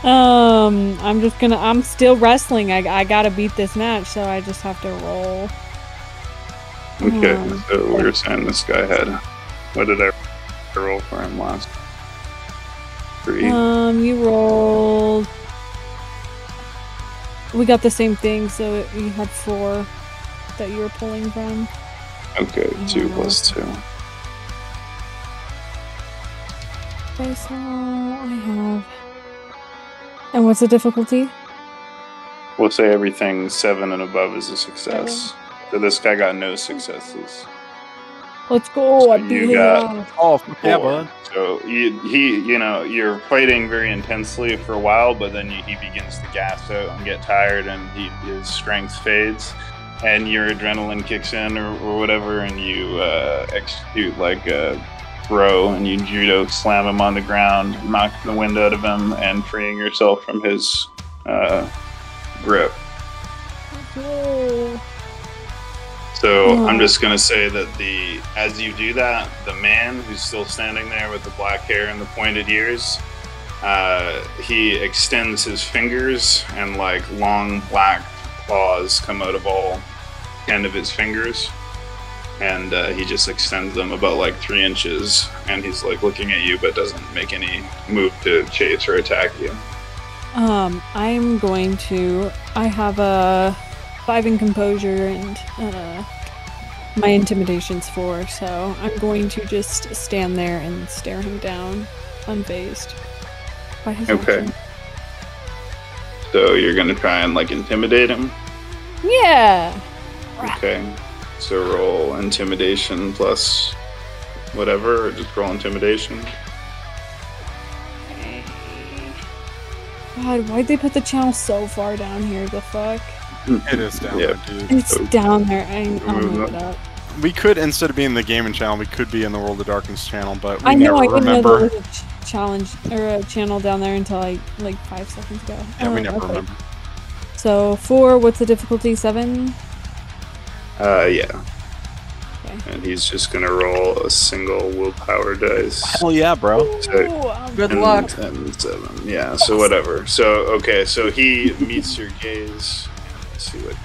I'm still wrestling. I gotta beat this match, so I just have to roll. Okay, so we were saying this guy had. What did I roll for him last? 3. You rolled. We got the same thing, so you had 4 that you were pulling from. Okay, 2 plus 2. Okay, so I have. And what's the difficulty? We'll say everything 7 and above is a success. So this guy got no successes. Let's go. So I beat you his got- ass. Oh, yeah, 4. bud. So you're fighting very intensely for a while, but then he begins to gas out and get tired, and his strength fades, and your adrenaline kicks in or whatever, and you execute like a throw, and you judo slam him on the ground, knocking the wind out of him, and freeing yourself from his grip. Oh. So I'm just gonna say that as you do that, the man who's still standing there with the black hair and the pointed ears, he extends his fingers, and like long black claws come out of all 10 of his fingers, and he just extends them about like 3 inches, and he's like looking at you but doesn't make any move to chase or attack you. I'm going to. I have a 5 in composure and my intimidation's 4, so I'm going to just stand there and stare him down, unfazed by his Okay. action. So you're gonna try and like intimidate him. Yeah. Okay. So roll intimidation plus whatever, or just roll intimidation. God, why'd they put the channel so far down here? The fuck? It is down Yeah. there, dude. It's down there. I'll Move move it up. We could, instead of being in the gaming channel, we could be in the World of Darkness channel, but we I know. never I didn't know remember. there was a challenge or a channel down there until like 5 seconds ago. Yeah, we Oh, never okay. remember. So 4. What's the difficulty? 7. Yeah. Okay. And he's just gonna roll a single willpower dice. Hell yeah, bro. So, Good and- luck. And 7. Yeah. So whatever. So okay. So he meets your gaze. Let's see what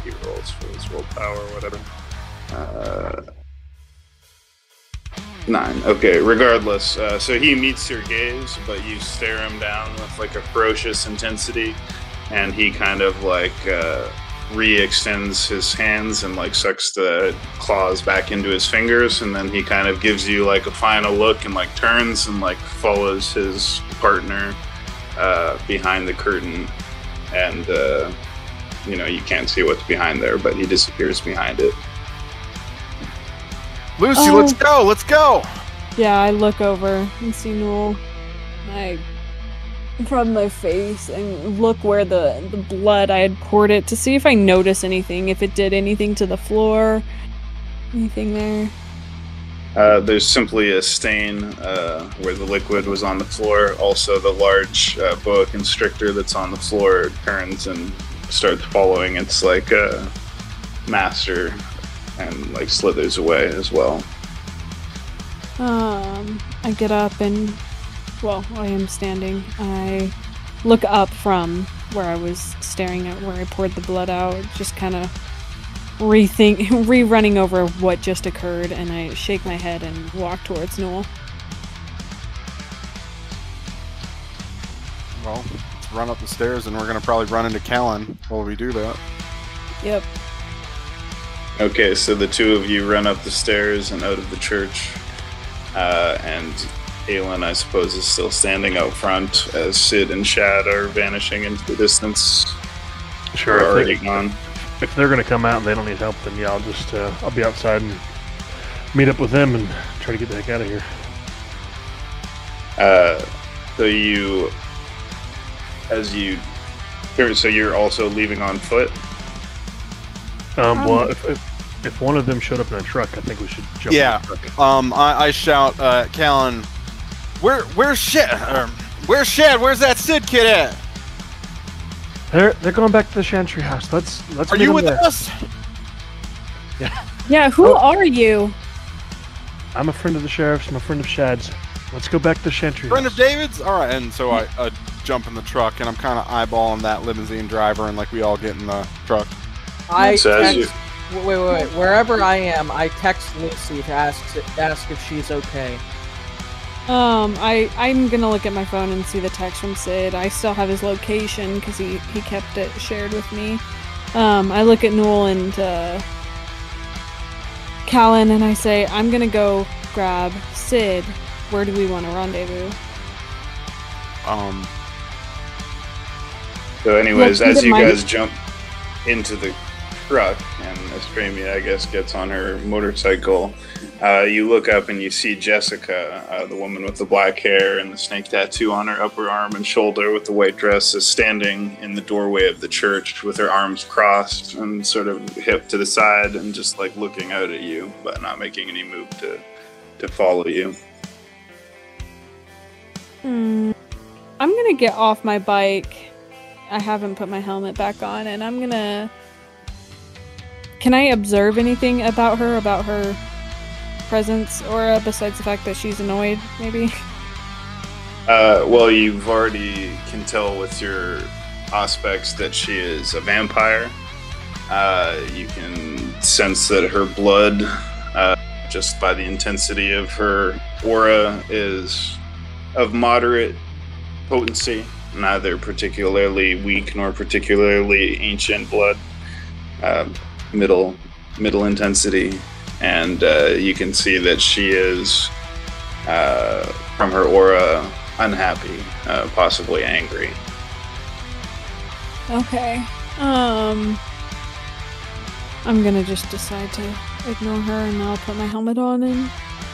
he rolls for his willpower. Whatever. 9. Okay. Regardless. So he meets your gaze, but you stare him down with like a ferocious intensity, and he kind of like re-extends his hands and like sucks the claws back into his fingers, and then he kind of gives you like a final look and like turns and like follows his partner behind the curtain, and you can't see what's behind there, but he disappears behind it. Lucy, Oh. let's go! Let's go! Yeah, I look over and see Newell. I rub my face and look where the blood I had poured it to see if I notice anything, if it did anything to the floor, anything there. There's simply a stain where the liquid was on the floor. Also, the large boa constrictor that's on the floor turns and starts following its like master, and like slithers away as well. I get up and, well, I am standing. I look up from where I was staring at where I poured the blood out, just kind of rerunning over what just occurred, and I shake my head and walk towards Newell. Well, let's run up the stairs, and we're gonna probably run into Callan while we do that. Yep. Okay, so the two of you run up the stairs and out of the church, and Aelin, I suppose, is still standing out front as Sid and Shad are vanishing into the distance. Sure. They're If, already they, gone. if they're going to come out and they don't need help, then yeah, I'll be outside and meet up with them and try to get the heck out of here. So you, as you So you're also leaving on foot? Well, if one of them showed up in a truck, I think we should jump Yeah. in the truck. I shout, Callan, where's Shed? Where's Shed? Where's that Sid kid at? They're going back to the Chantry house. Let's Are meet you them with there. us? Yeah, who are you? I'm a friend of the sheriff's. I'm a friend of Shad's. Let's go back to the Chantry Friend house. of David's? All right, and so I jump in the truck, and I'm kind of eyeballing that limousine driver, and like we all get in the truck. I So as text, wait. Wherever I am, I text Lucy to ask if she's okay. I'm gonna look at my phone and see the text from Sid. I still have his location because he kept it shared with me. I look at Newell and Callan and I say, I'm gonna go grab Sid. Where do we want to rendezvous? So anyways, Well, as you keep in mind- guys jump into the truck and Estremia, I guess, gets on her motorcycle, you look up and you see Jessica, the woman with the black hair and the snake tattoo on her upper arm and shoulder with the white dress, is standing in the doorway of the church with her arms crossed and sort of hip to the side and just like looking out at you, but not making any move to follow you. I'm gonna get off my bike. I haven't put my helmet back on, and I'm gonna... Can I observe anything about her presence, or besides the fact that she's annoyed, maybe? Well, you've already can tell with your aspects that she is a vampire. You can sense that her blood, just by the intensity of her aura, is of moderate potency, neither particularly weak nor particularly ancient blood. Middle intensity, and you can see that she is, from her aura, unhappy, possibly angry. Okay. I'm gonna just decide to ignore her, and I'll put my helmet on and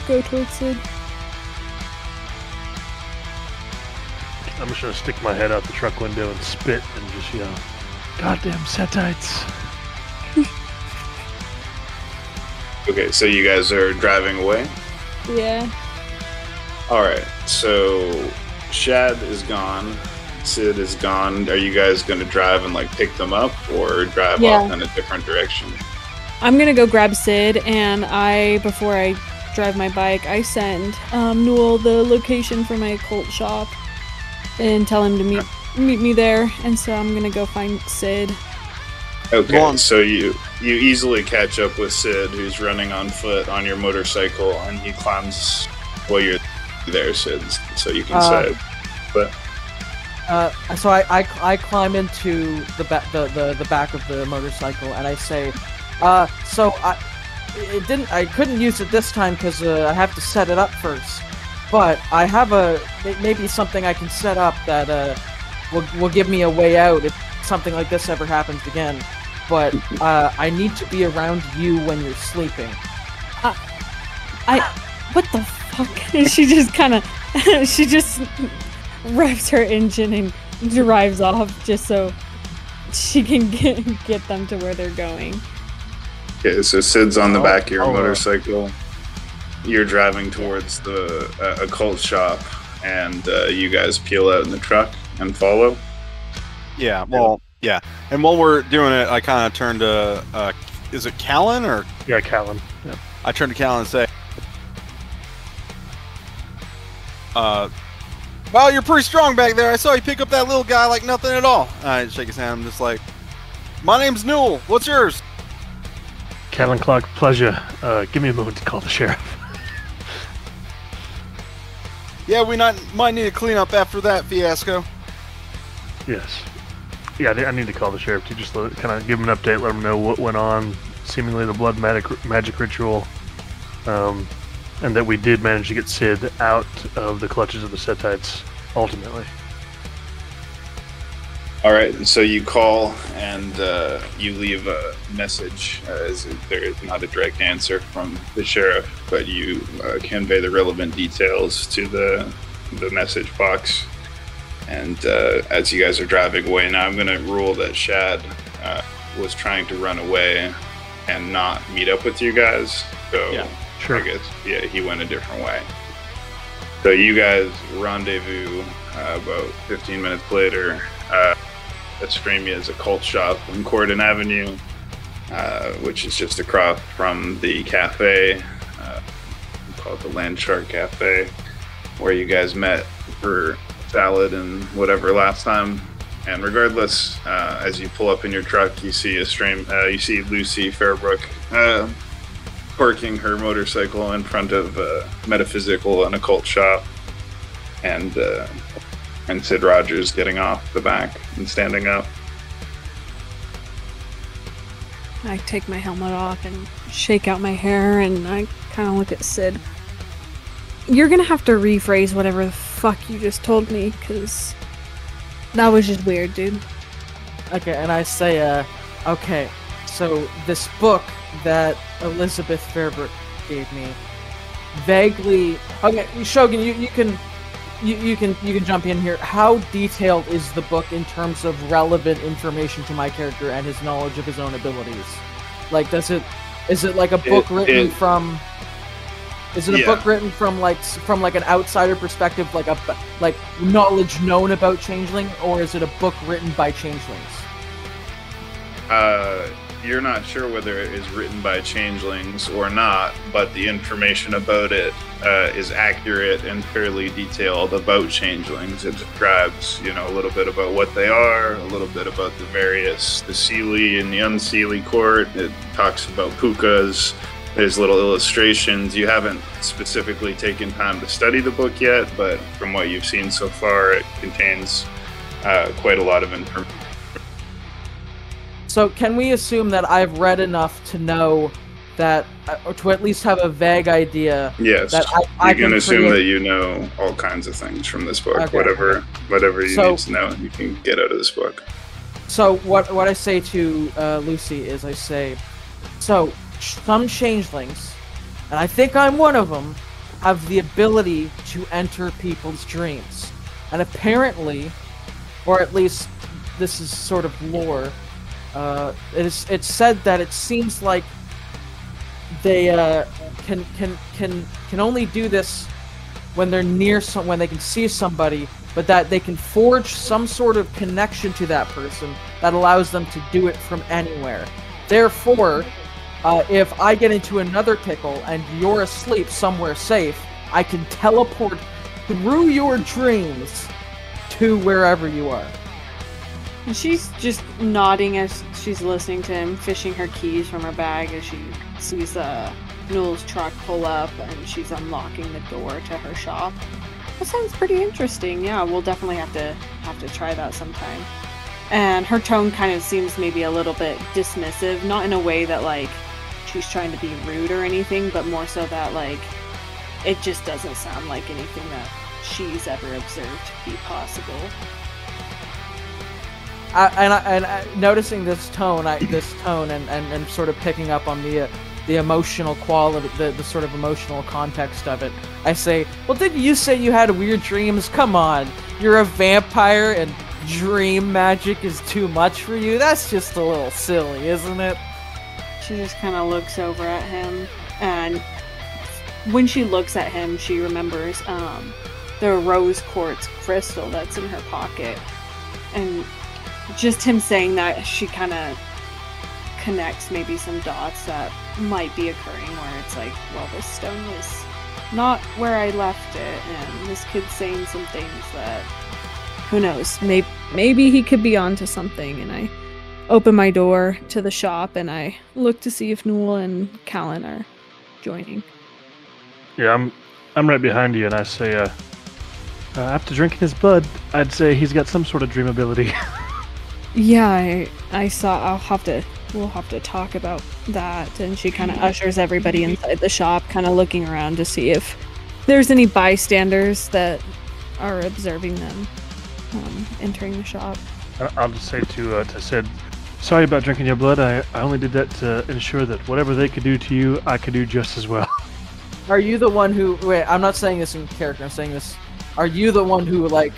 go towards Sid. I'm just gonna stick my head out the truck window and spit and just yell, "Goddamn Setites!" Okay, so you guys are driving away? Yeah. Alright, so Shad is gone, Sid is gone. Are you guys going to drive and like pick them up or drive off in a different direction? I'm gonna go grab Sid, and before I drive my bike, I send Newell the location for my occult shop and tell him to meet me there. And so I'm gonna go find Sid. Okay, so you easily catch up with Sid, who's running on foot on your motorcycle, and he climbs while you're there, Sid, so you can say. But so I climb into the back of the motorcycle, and I say, I couldn't use it this time because I have to set it up first. But I have maybe something I can set up that will give me a way out if something like this ever happens again. But I need to be around you when you're sleeping. What the fuck? She just revs her engine and drives off just so she can get them to where they're going. Okay, so Sid's on the back of your motorcycle. You're driving towards the occult shop, and you guys peel out in the truck and follow. Yeah, well, yeah. And while we're doing it, I kind of turn to, is it Callan or? Yeah, Callan. Yeah. I turn to Callan and say, well, you're pretty strong back there. I saw you pick up that little guy like nothing at all. I shake his hand. I'm just like, my name's Newell. What's yours? Callan Clark, pleasure. Give me a moment to call the sheriff. Yeah, we might need to clean up after that fiasco. Yes. Yeah, I need to call the sheriff to just kind of give him an update, let him know what went on, seemingly the blood magic ritual, and that we did manage to get Sid out of the clutches of the Setites, ultimately. Alright, so you call and you leave a message, as there is not a direct answer from the sheriff, but you convey the relevant details to the message box. And as you guys are driving away, now I'm going to rule that Shad was trying to run away and not meet up with you guys. So Yeah, sure. I guess, he went a different way. So you guys rendezvous about 15 minutes later. Estremia's occult shop on Corden Avenue, which is just across from the cafe, called the Landshark Cafe, where you guys met for salad and whatever last time. And regardless, as you pull up in your truck, you see you see Lucy Fairbrook parking her motorcycle in front of Metaphysical and Occult Shop, and Sid Rogers getting off the back and standing up. I take my helmet off and shake out my hair, and I kind of look at Sid. You're gonna have to rephrase whatever the fuck you just told me, because that was just weird, dude. Okay, and I say, okay, so this book that Elizabeth Fairbrook gave me, vaguely. Okay, Shogun, you can jump in here. How detailed is the book in terms of relevant information to my character and his knowledge of his own abilities? Like, is it like a book written from? Is it a book written from like an outsider perspective, like knowledge known about Changeling, or is it a book written by Changelings? You're not sure whether it is written by Changelings or not, but the information about it is accurate and fairly detailed about Changelings. It describes, a little bit about what they are, a little bit about the Seelie and the Unseelie court. It talks about pukas. There's little illustrations. You haven't specifically taken time to study the book yet, but from what you've seen so far, it contains quite a lot of information. So can we assume that I've read enough to know that, or to at least have a vague idea? Yes, that I can assume that you know all kinds of things from this book. Okay. Whatever you need to know, you can get out of this book. So what I say to Lucy is, I say, so some changelings, and I think I'm one of them, have the ability to enter people's dreams, and apparently, or at least this is sort of lore. It's said that it seems like they can only do this when they're near when they can see somebody, but that they can forge some sort of connection to that person that allows them to do it from anywhere. Therefore, if I get into another pickle and you're asleep somewhere safe, I can teleport through your dreams to wherever you are. And she's just nodding as she's listening to him, fishing her keys from her bag as she sees Newell's truck pull up, and she's unlocking the door to her shop. That sounds pretty interesting. Yeah, we'll definitely have to try that sometime. And her tone kind of seems maybe a little bit dismissive, not in a way that like she's trying to be rude or anything, but more so that like it just doesn't sound like anything that she's ever observed to be possible. And noticing this tone, and sort of picking up on the emotional quality, the sort of emotional context of it, I say, well, didn't you say you had weird dreams? Come on, you're a vampire and dream magic is too much for you? That's just a little silly, isn't it? She just kind of looks over at him, and when she looks at him, she remembers the rose quartz crystal that's in her pocket, and just him saying that, she kind of connects maybe some dots that might be occurring where it's like, well, this stone was not where I left it, and this kid's saying some things that, who knows, maybe he could be onto something. And I open my door to the shop and I look to see if Newell and Callan are joining. Yeah, I'm right behind you, and I say, after drinking his blood, I'd say he's got some sort of dream ability. Yeah, I saw. We'll have to talk about that. And she kind of ushers everybody inside the shop, kind of looking around to see if there's any bystanders that are observing them entering the shop. I'll just say to Sid, sorry about drinking your blood. I only did that to ensure that whatever they could do to you, I could do just as well. Are you the one who... Wait, I'm not saying this in character, I'm saying this... Are you the one who, like,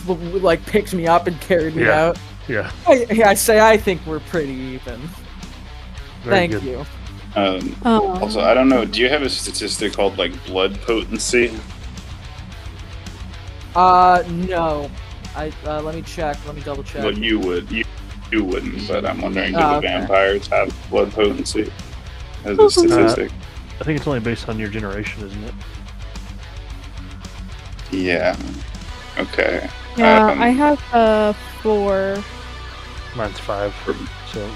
like picked me up and carried me Yeah. out. Yeah. I say I think we're pretty even. Very Thank good. you. Oh. Also, I don't know. Do you have a statistic called like blood potency? No. Let me check. Let me double check. Well, you would. You wouldn't, but I'm wondering, do Oh, the okay. vampires have blood potency as a statistic? I think it's only based on your generation, isn't it? Yeah. Okay. Yeah, Um, I have 4. Mine's 5. So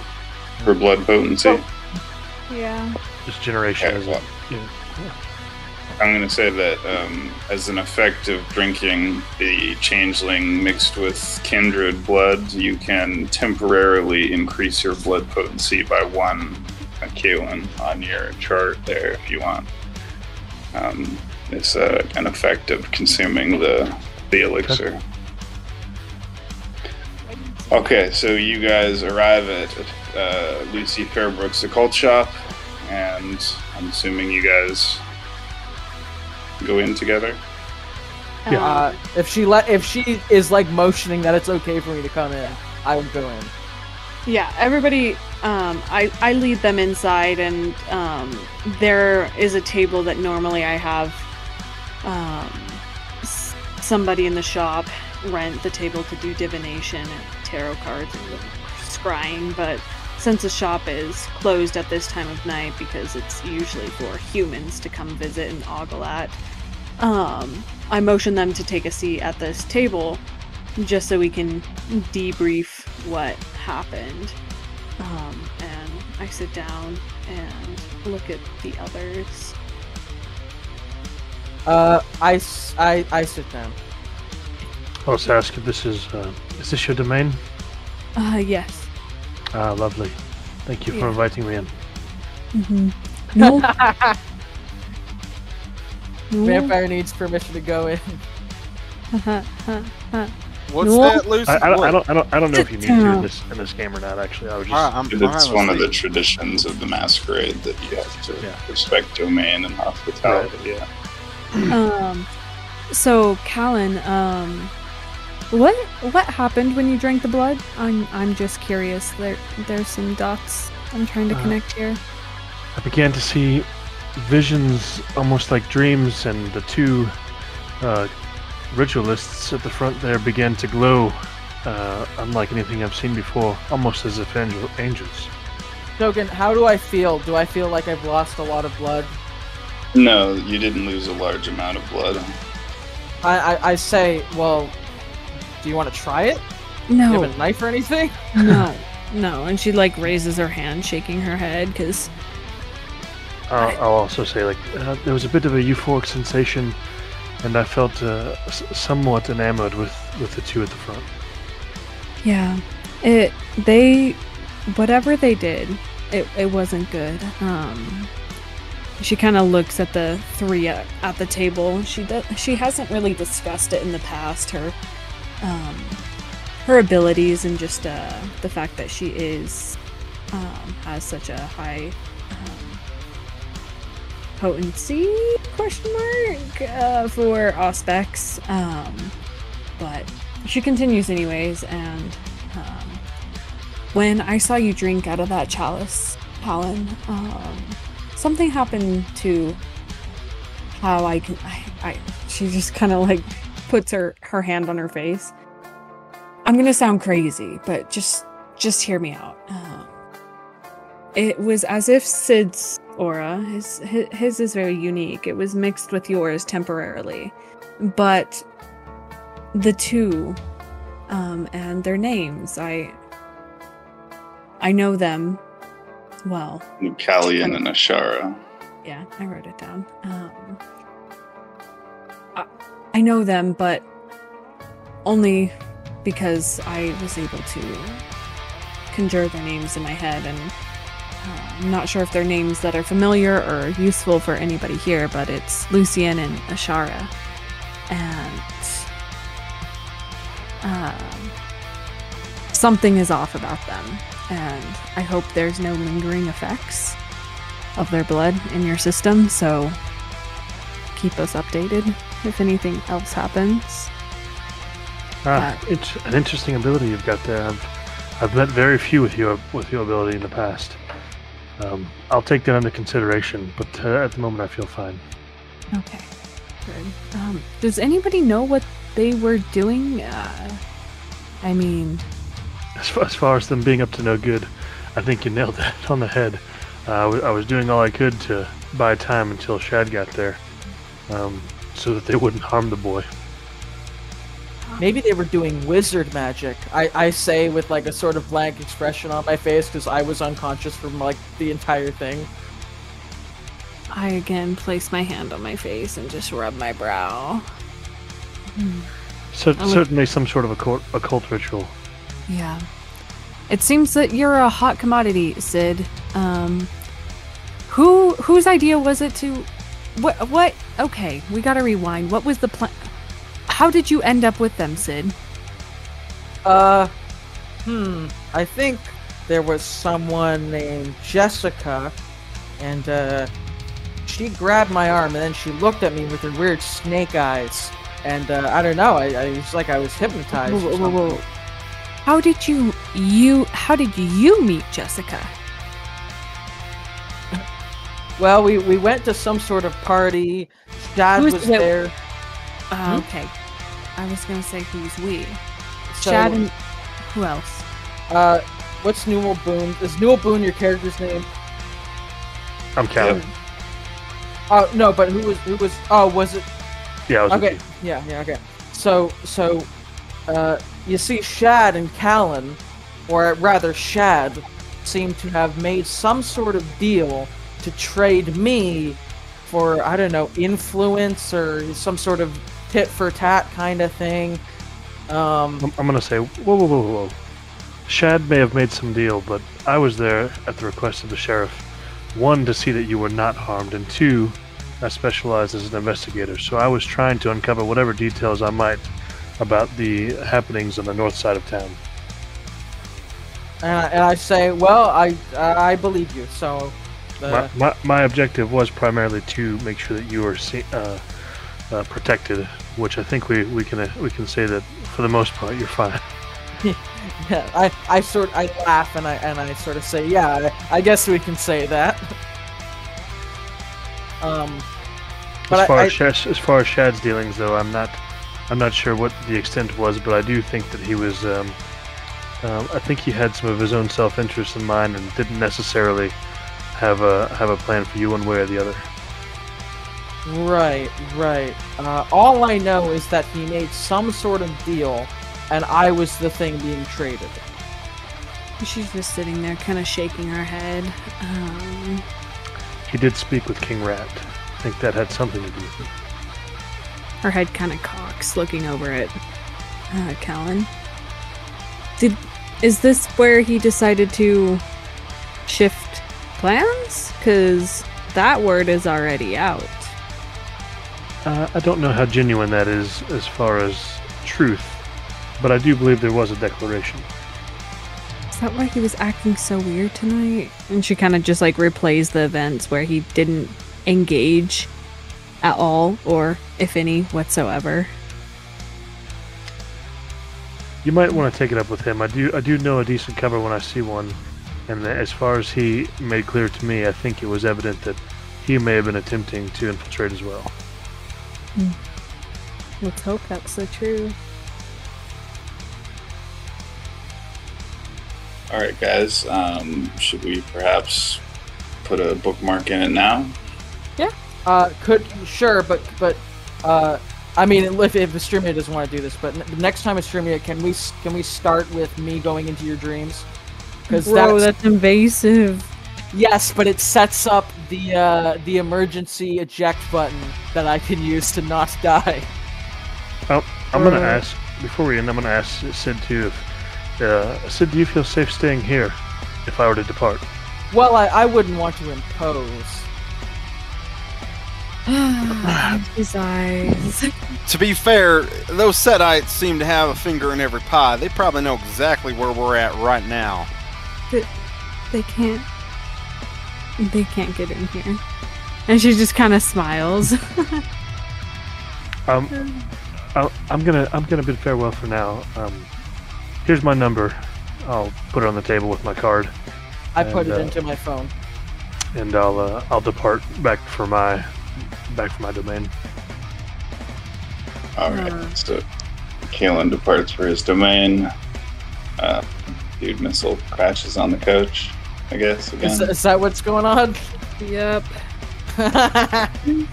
For blood potency, Yeah. this generation Okay, isn't. well. Yeah. I'm going to say that as an effect of drinking the changeling mixed with kindred blood, you can temporarily increase your blood potency by 1 Kaelin on your chart there if you want. It's an effect of consuming the elixir. Okay, so you guys arrive at Lucy Fairbrook's occult shop, and I'm assuming you guys go in together. If she is like motioning that it's okay for me to come in, I would go in. Yeah, everybody, I lead them inside, and there is a table that normally I have somebody in the shop rent the table to do divination and tarot cards and scrying, but since the shop is closed at this time of night because it's usually for humans to come visit and ogle at, I motion them to take a seat at this table just so we can debrief what happened. And I sit down and look at the others. I sit down. I'll just ask if this is this your domain? Yes. Ah, lovely. Thank you for Yeah. inviting me in. Mm-hmm. No. Vampire needs permission to go in. What's No. that, Lucy? I What? don't know if you need to Down. in this game or not. Actually, I was just. All right, I'm It's one of the asleep. traditions of the masquerade that you have to Yeah. respect domain and hospitality. Yeah. So Callan, what happened when you drank the blood? I'm just curious. There's some dots I'm trying to connect here. I began to see visions, almost like dreams, and the 2 ritualists at the front there began to glow, unlike anything I've seen before, almost as if angels. Token, how do I feel? Do I feel like I've lost a lot of blood? No, you didn't lose a large amount of blood. I say, well, do you want to try it? Do you No, have a knife or anything? no. And she like raises her hand, shaking her head because I'll also say, like, there was a bit of a euphoric sensation, and I felt somewhat enamored with the 2 at the front. yeah, whatever they did, it wasn't good. She kind of looks at the 3 at the table. She hasn't really discussed it in the past. Her abilities and just the fact that she has such a high potency for Auspex, but she continues anyways. And when I saw you drink out of that chalice, Callan, something happened to how I she just kind of like puts her hand on her face. I'm gonna sound crazy, but just hear me out. It was as if Sid's aura, his is very unique. It was mixed with yours temporarily, but the 2, and their names, I know them well. Callian and Ashara. Yeah, I wrote it down. I know them, but only because I was able to conjure their names in my head, and I'm not sure if they're names that are familiar or useful for anybody here, but it's Lucian and Ashara. And something is off about them, and I hope there's no lingering effects of their blood in your system, so keep us updated if anything else happens. It's an interesting ability you've got there. I've met very few with your ability in the past. I'll take that under consideration, but at the moment I feel fine. Okay, good. Does anybody know what they were doing? I mean, As far as them being up to no good, I think you nailed that on the head. I was doing all I could to buy time until Shad got there, so that they wouldn't harm the boy. Maybe they were doing wizard magic. I say with like a sort of blank expression on my face because I was unconscious from like the entire thing. I again place my hand on my face and just rub my brow. Certainly some sort of occult ritual. Yeah. It seems that you're a hot commodity, Sid. Whose idea was it to... What? Okay, we gotta rewind. What was the plan? How did you end up with them, Sid? I think there was someone named Jessica, and she grabbed my arm, and then she looked at me with her weird snake eyes, and I don't know, I was like I was hypnotized. Whoa. How did you meet Jessica? Well, we went to some sort of party. Dad was there. Okay. I was gonna say who's we. So, Chad and who else? What's Newell Boone? Is Newell Boone your character's name? I'm Callan. Oh no, but who was? Oh, was it? Yeah, I was. Okay. Yeah. Okay. So, you see, Shad and Callan, or rather Shad, seem to have made some sort of deal to trade me for, I don't know, influence or some sort of tit for tat kind of thing. I'm gonna say, whoa. Shad may have made some deal, but I was there at the request of the sheriff. 1, to see that you were not harmed, and 2, I specialize as an investigator, so I was trying to uncover whatever details I might about the happenings on the north side of town. And I say, well, I believe you. So, my objective was primarily to make sure that you were protected, which I think we can say that for the most part you're fine. Yeah, I laugh and I sort of say, yeah, I guess we can say that. But as far as Shad's dealings, though, I'm not sure what the extent was, but I do think that he was. I think he had some of his own self-interest in mind and didn't necessarily have a plan for you one way or the other. Right. All I know is that he made some sort of deal, and I was the thing being traded. She's just sitting there, kind of shaking her head. He did speak with King Rat. I think that had something to do with it. Her head kind of cocks, looking over at Callan. Is this where he decided to shift plans? Because that word is already out. I don't know how genuine that is as far as truth, but I do believe there was a declaration. Is that why he was acting so weird tonight? And she kind of just like replays the events where he didn't engage at all, or if any whatsoever. You might want to take it up with him. I do know a decent cover when I see one, and as far as he made clear to me, I think it was evident that he may have been attempting to infiltrate as well. Let's hope that's the truth. All right, guys. Should we perhaps put a bookmark in it now? Yeah. Sure, but I mean, if Estremia doesn't want to do this, but next time, Estremia, can we start with me going into your dreams? Because that's invasive. Yes, but it sets up the emergency eject button that I can use to not die. Well, I'm gonna ask before we end. I'm gonna ask Sid too. Sid, do you feel safe staying here if I were to depart? Well, I wouldn't want to impose. His eyes. To be fair, those Setites seem to have a finger in every pie. They probably know exactly where we're at right now. They can't get in here. And she just kind of smiles. I'm I'm gonna bid farewell for now. Here's my number. I'll put it on the table with my card. I put it into my phone. And I'll depart back for my domain. All right. So Kalen departs for his domain. Dude missile crashes on the coach, I guess, again. Is that what's going on? Yep. You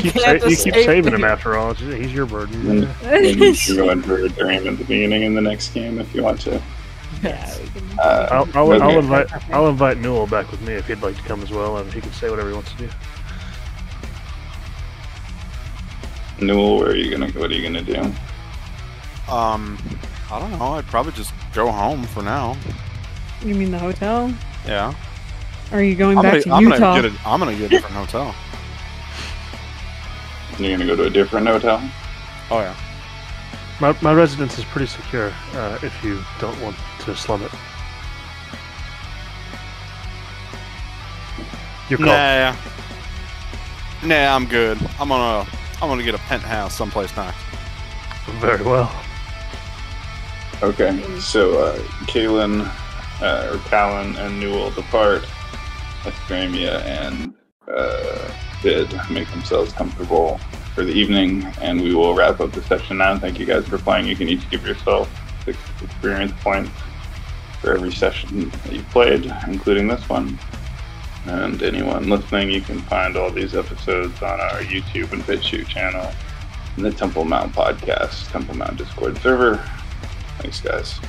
keep saving him after all. He's your burden. You can go in for a dream at the beginning in the next game if you want to. Yeah, we can. I'll invite Newell back with me if he'd like to come as well, and he can say whatever he wants to do. Newell, where are you gonna go? What are you gonna do? I don't know. I'd probably just go home for now. You mean the hotel? Yeah. Or are you going I'm back gonna, to Utah? I'm gonna get a different hotel. You're gonna go to a different hotel? Oh yeah. My residence is pretty secure. If you don't want to slum it, your call. Nah, I'm good. I'm gonna get a penthouse someplace nice. Very well. Okay, so Kalen, or Callan and Newell depart. Estremia and Bid make themselves comfortable for the evening, and we will wrap up the session now. Thank you guys for playing. You can each give yourself 6 experience points for every session that you played, including this one. And anyone listening, you can find all these episodes on our YouTube and BitChute channel and the Temple Mount podcast, Temple Mount Discord server. Thanks, guys.